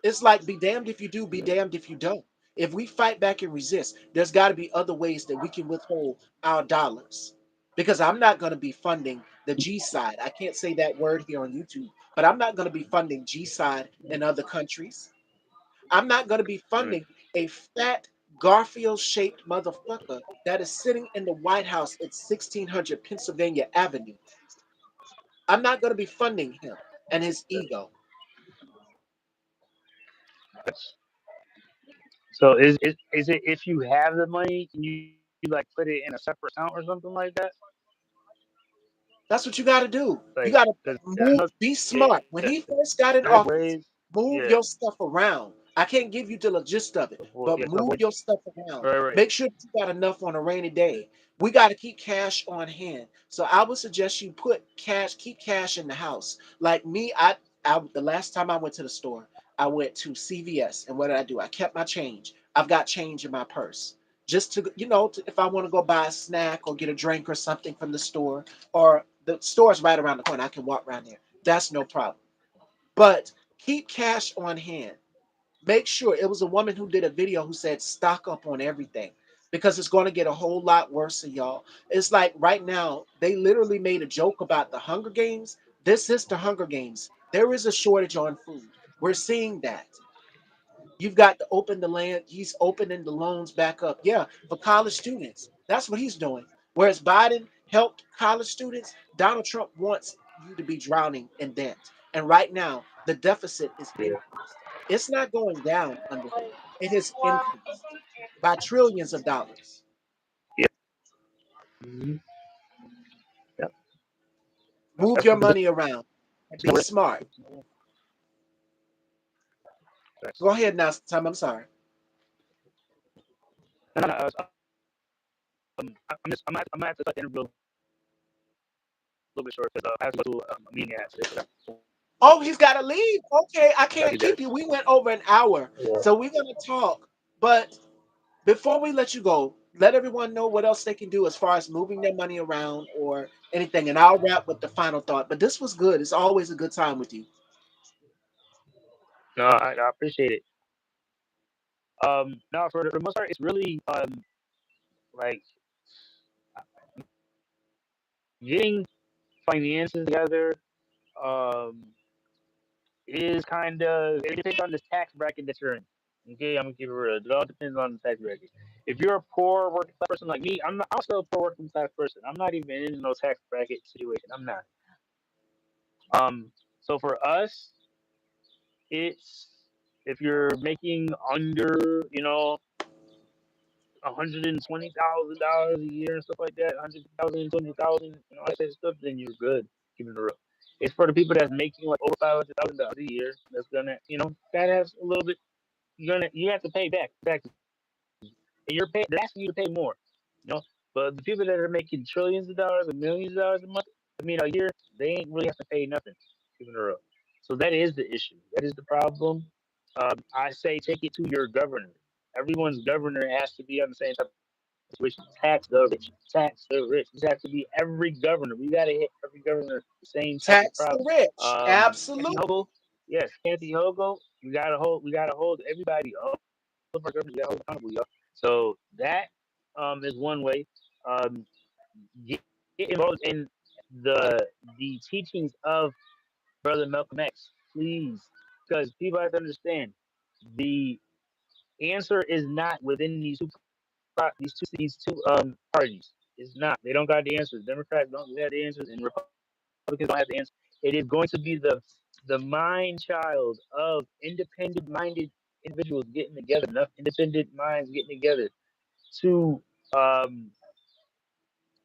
It's like be damned if you do, be damned if you don't. If we fight back and resist, there's got to be other ways that we can withhold our dollars. Because I'm not going to be funding the G side. I can't say that word here on YouTube, but I'm not going to be funding G side in other countries. I'm not going to be Mm, funding a fat Garfield shaped motherfucker that is sitting in the White House at 1600 Pennsylvania Avenue. I'm not going to be funding him and his ego. that's, so is it if you have the money, can you like put it in a separate account or something like that? That's what you got to do. You Like, got to because I move, know be smart. When he first got in there's office, ways. move Yeah, your stuff around. I can't give you the gist of it, but yeah, to move avoid. your stuff around. Right, right. Make sure that you got enough on a rainy day. We got to keep cash on hand. So I would suggest you put cash, keep cash in the house. Like me, I the last time I went to the store, I went to CVS, and what did I do? I kept my change. I've got change in my purse. Just to, if I want to go buy a snack or get a drink or something from the store, or the store's right around the corner. I can walk around there. That's no problem. But keep cash on hand. Make sure it was a woman who did a video who said stock up on everything because it's going to get a whole lot worse, y'all. It's like right now, they literally made a joke about the Hunger Games. This is the Hunger Games. There is a shortage on food. We're seeing that. You've got to open the land. He's opening the loans back up. Yeah, for college students. That's what he's doing. Whereas Biden helped college students, Donald Trump wants you to be drowning in debt. And right now, the deficit is Yeah. increased. It's not going down under him. It has increased by trillions of dollars. Yeah. Mm-hmm. Yeah. Move That's your what the money around and be no, smart. Go ahead now, Tom. I'm sorry. no, no, I'm gonna have to cut the interview a little bit short because I have to go to a meeting at 6. Oh, he's got to leave. Okay, I I'll can't be there. keep you. We went over an hour. Yeah. So we're going to talk. But before we let you go, let everyone know what else they can do as far as moving their money around or anything. And I'll wrap with the final thought. But this was good. It's always a good time with you. No, I appreciate it. No, for the most part, it's really like getting finances together. Um, is kind of it depends on the tax bracket that you're in. Okay, I'm gonna keep it real. It all depends on the tax bracket. If you're a poor working class person like me, I'm still a poor working class person. I'm not even in no tax bracket situation. I'm not. So for us, it's if you're making under, $120,000 a year and stuff like that, 100,000, 200,000, all that stuff, then you're good. Keep it real. It's for the people that's making like over $500,000 a year. That's gonna, that has a little bit. You have to pay back taxes. And they're asking you to pay more. You know, but the people that are making trillions of dollars and millions of dollars a month, I mean a year, they ain't really have to pay nothing. Keep it real. So that is the issue. That is the problem. I say take it to your governor. Everyone's governor has to be on the same type of situation. Tax the rich. Tax the rich. This has to be every governor. We gotta hit every governor the same type of Tax the problem. rich. Kathy Absolutely. Hochul, yes, Kathy Hochul, we gotta hold everybody, all of our governors, we gotta hold accountable, y'all. So that is one way. Um, get involved in the teachings of Brother Malcolm X, please, because people have to understand the answer is not within these two parties. It's not. They don't got the answers. Democrats don't have the answers, and Republicans don't have the answers. It is going to be the mind child of independent minded individuals getting together, enough independent minds getting together to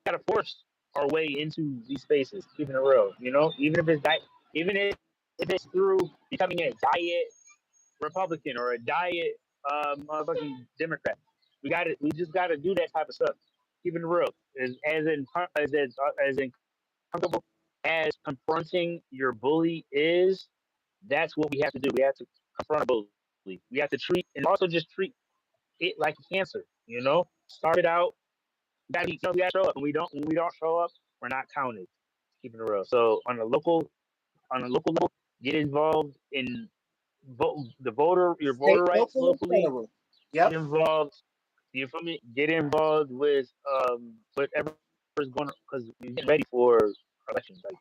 gotta force our way into these spaces, keeping it real, even if it's even if it's through becoming a diet Republican or a diet motherfucking Democrat. We just gotta do that type of stuff. Keeping it real. As uncomfortable as confronting your bully is, that's what we have to do. We have to confront a bully. We have to treat and also just treat it like cancer. Start it out. We gotta show up. When we don't show up, we're not counted. Keeping it real. So on a local level, get involved in your voter State, rights local, and locally. federal. Get Yep. involved. You feel me? Get involved with whatever's going on because we're getting ready for elections. Like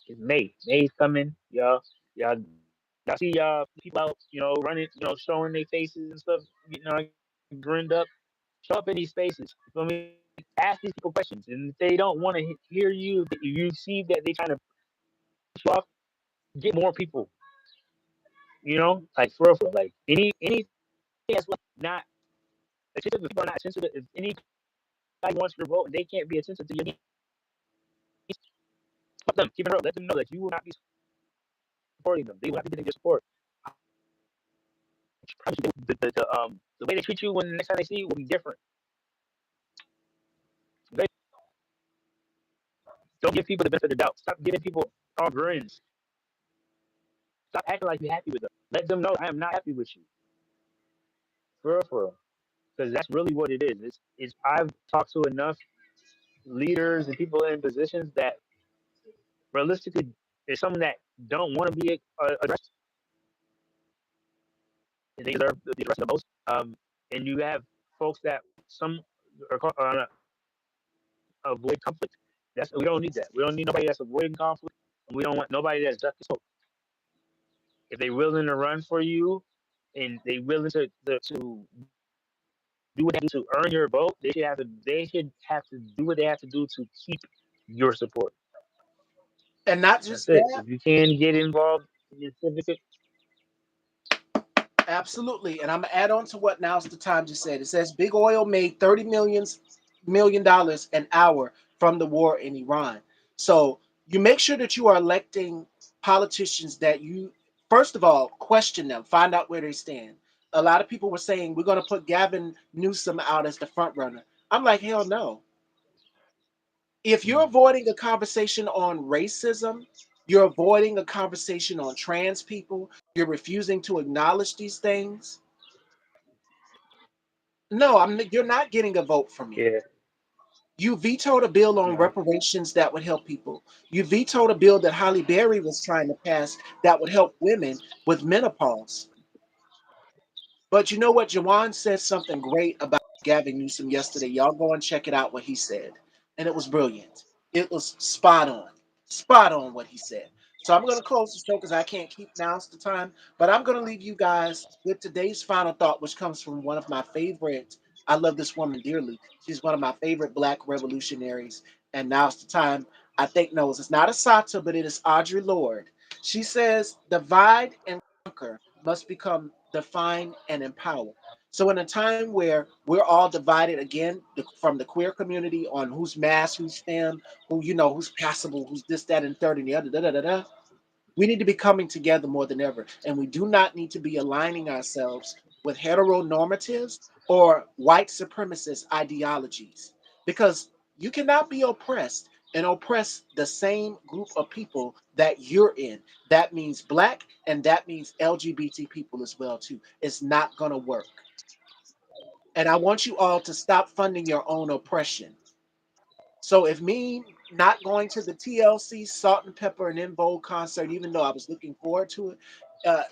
it's May. May's coming, y'all. Y'all see people out, running, showing their faces and stuff, grinned up. Show up in these spaces. You feel me? Ask these people questions, and if they don't want to hear you, if you see that they're trying to push you off, get more people. Like for real, like anything that's like not attentive. If people are not attentive, if anybody wants your vote and they can't be attentive to your needs, fuck them. Keep it real. Let them know that you will not be supporting them. They will not be getting your support. I promise you, the way they treat you when the next time they see you will be different. Okay? Don't give people the benefit of the doubt. Stop giving people all grins. Stop acting like you're happy with them. Let them know I am not happy with you. For real, for real. Because that's really what it is. I've talked to enough leaders and people in positions that realistically is something that don't want to be addressed, and they deserve to be addressed the most. And you have folks that some are avoid conflict. We don't need that. We don't need nobody that's avoiding conflict. And we don't want nobody that's justice. So if they willing to run for you, and they willing to do what they have to earn your vote, they should have to do what they have to do to keep your support. And not That's just it. that, If you can get involved in your civic, absolutely. And I'm gonna add on to what Now's the Time just said. It says Big Oil made $30 million an hour from the war in Iran. So you make sure that you are electing politicians that you first of all question them, find out where they stand. A lot of people were saying we're gonna put Gavin Newsom out as the front runner. I'm like, hell no. If you're avoiding a conversation on racism, you're avoiding a conversation on trans people, you're refusing to acknowledge these things. No, you're not getting a vote from me. yeah, You vetoed a bill on no, reparations that would help people. You vetoed a bill that Holly Berry was trying to pass that would help women with menopause. But you know what? Jawan said something great about Gavin Newsom yesterday. Y'all go and check it out what he said. And it was brilliant. It was spot on. Spot on what he said. So I'm going to close the show because I can't keep Now's the Time. But I'm going to leave you guys with today's final thought, which comes from one of my favorite. I love this woman dearly. She's one of my favorite black revolutionaries. And Now's the Time, I think, knows it's not Asata, but it is Audre Lorde. She says, divide and conquer must become define and empower. So in a time where we're all divided again from the queer community on who's mass, who's STEM, who's passable, who's this, that, and third, and the other, da da da da, we need to be coming together more than ever. And we do not need to be aligning ourselves with heteronormatives or white supremacist ideologies because you cannot be oppressed and oppress the same group of people that you're in. That means black and that means LGBT people as well too. It's not going to work. And I want you all to stop funding your own oppression. So if me not going to the TLC Salt and Pepper and In Vogue concert, even though I was looking forward to it, uh,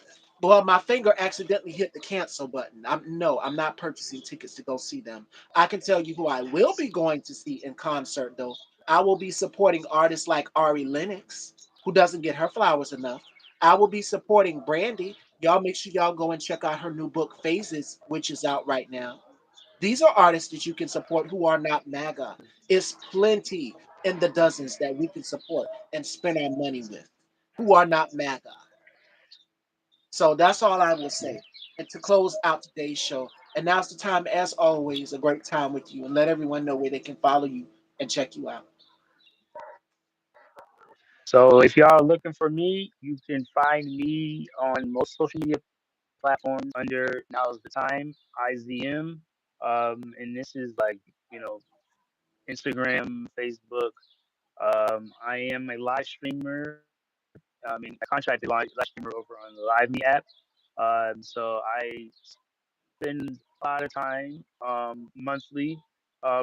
well, my finger accidentally hit the cancel button. I'm not purchasing tickets to go see them. I can tell you who I will be going to see in concert though. I will be supporting artists like Ari Lennox, who doesn't get her flowers enough. I will be supporting Brandy. Y'all make sure y'all go and check out her new book Phases, which is out right now. These are artists that you can support who are not MAGA. It's plenty in the dozens that we can support and spend our money with. who are not MAGA. So that's all I will say. And to close out today's show, and now's the time, as always, a great time with you, and let everyone know where they can follow you and check you out. So if y'all are looking for me, you can find me on most social media platforms under Now's the Time, IZM. And this is like, you know, Instagram, Facebook. I am a live streamer. I mean, I contracted live streamer over on the Live Me app. So I spend a lot of time monthly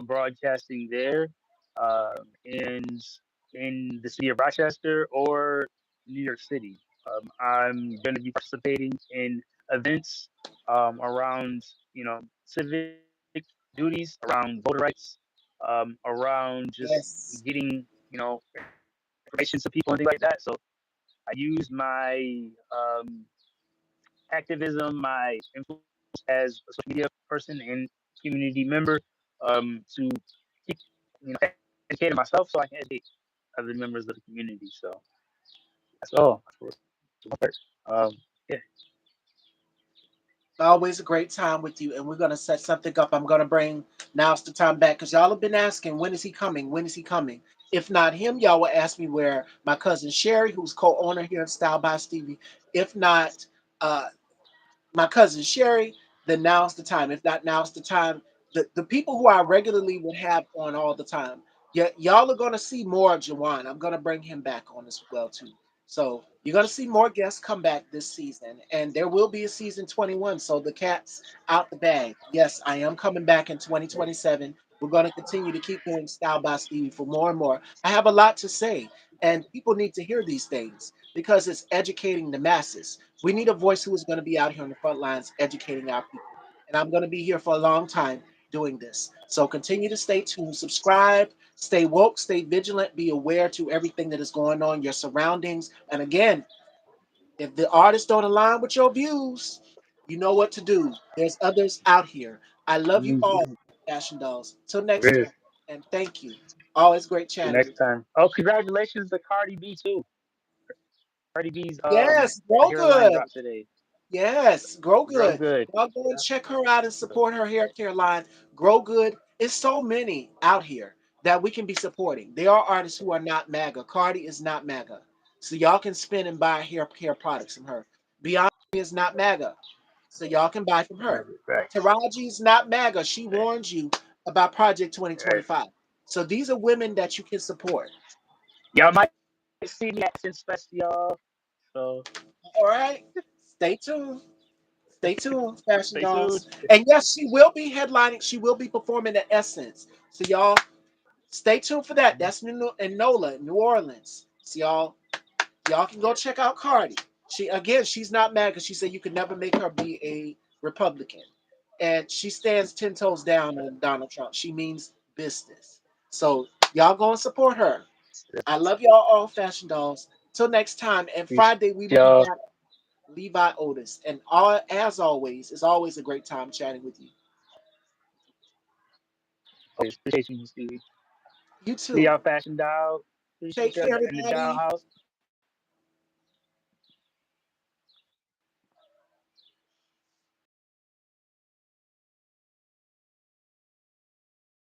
broadcasting there and in the city of Rochester or New York City. I'm going to be participating in events around, you know, civic duties, around voter rights, around just Yes. getting, you know, information to people and things like that. So I use my activism, my influence as a social media person and community member to keep, you know, educating myself so I can educate other members of the community. So that's all for my part. Yeah. Always a great time with you, and we're gonna set something up. I'm gonna bring now's the time back because y'all have been asking when is he coming? When is he coming? If not him, y'all will ask me where my cousin Sherry, who's co-owner here at Style by Stevie. If not, uh, my cousin Sherry, then now's the time. If not, now's the time. The people who I regularly would have on all the time, y'all are gonna see more of Jawan. I'm gonna bring him back on as well too. So you're gonna see more guests come back this season, and there will be a season 21. So the cat's out the bag. Yes, I am coming back in 2027. We're gonna continue to keep doing Style by Stevie for more and more. I have a lot to say, and people need to hear these things because it's educating the masses. We need a voice who is going to be out here on the front lines educating our people. And I'm going to be here for a long time doing this. So continue to stay tuned, subscribe, stay woke, stay vigilant, be aware to everything that is going on, your surroundings. And again, if the artists don't align with your views, you know what to do. There's others out here. I love you all, Mhm. Fashion Dolls. Till next Really. time, and thank you. Always great The chatting with next time. Oh, congratulations to Cardi B too. Cardi B's you. Yes, grow hairline good. dropped today. Yes, Grow Grow Good. good. Y'all go and check her out and support her hair care line. Grow Good. It's so many out here that we can be supporting. There are artists who are not MAGA. Cardi is not MAGA. So y'all can spend and buy hair care products from her. Beyonce is not MAGA. So y'all can buy from her. Right. Taraji is not MAGA. She Right. warns you about Project Right. 2025. So these are women that you can support. Y'all might see me at Essence Fest, y'all. So All right? Stay tuned. Stay tuned, Fashion stay tuned. Dolls. And yes, she will be headlining. She will be performing at Essence. So y'all stay tuned for that. That's in NOLA, New Orleans. So y'all can go check out Cardi. She's not mad because she said you could never make her be a Republican. And she stands 10 toes down on Donald Trump. She means business. So y'all go and support her. I love y'all all, Fashion Dolls. Till next time. And Appreciate Friday we will be y'all. back. Levi Otis. And as always, it's always a great time chatting with you. Always appreciate you, Stevie. You See too. y'all, Fashion Doll. Take Appreciate y'all care, in the everybody. dollhouse.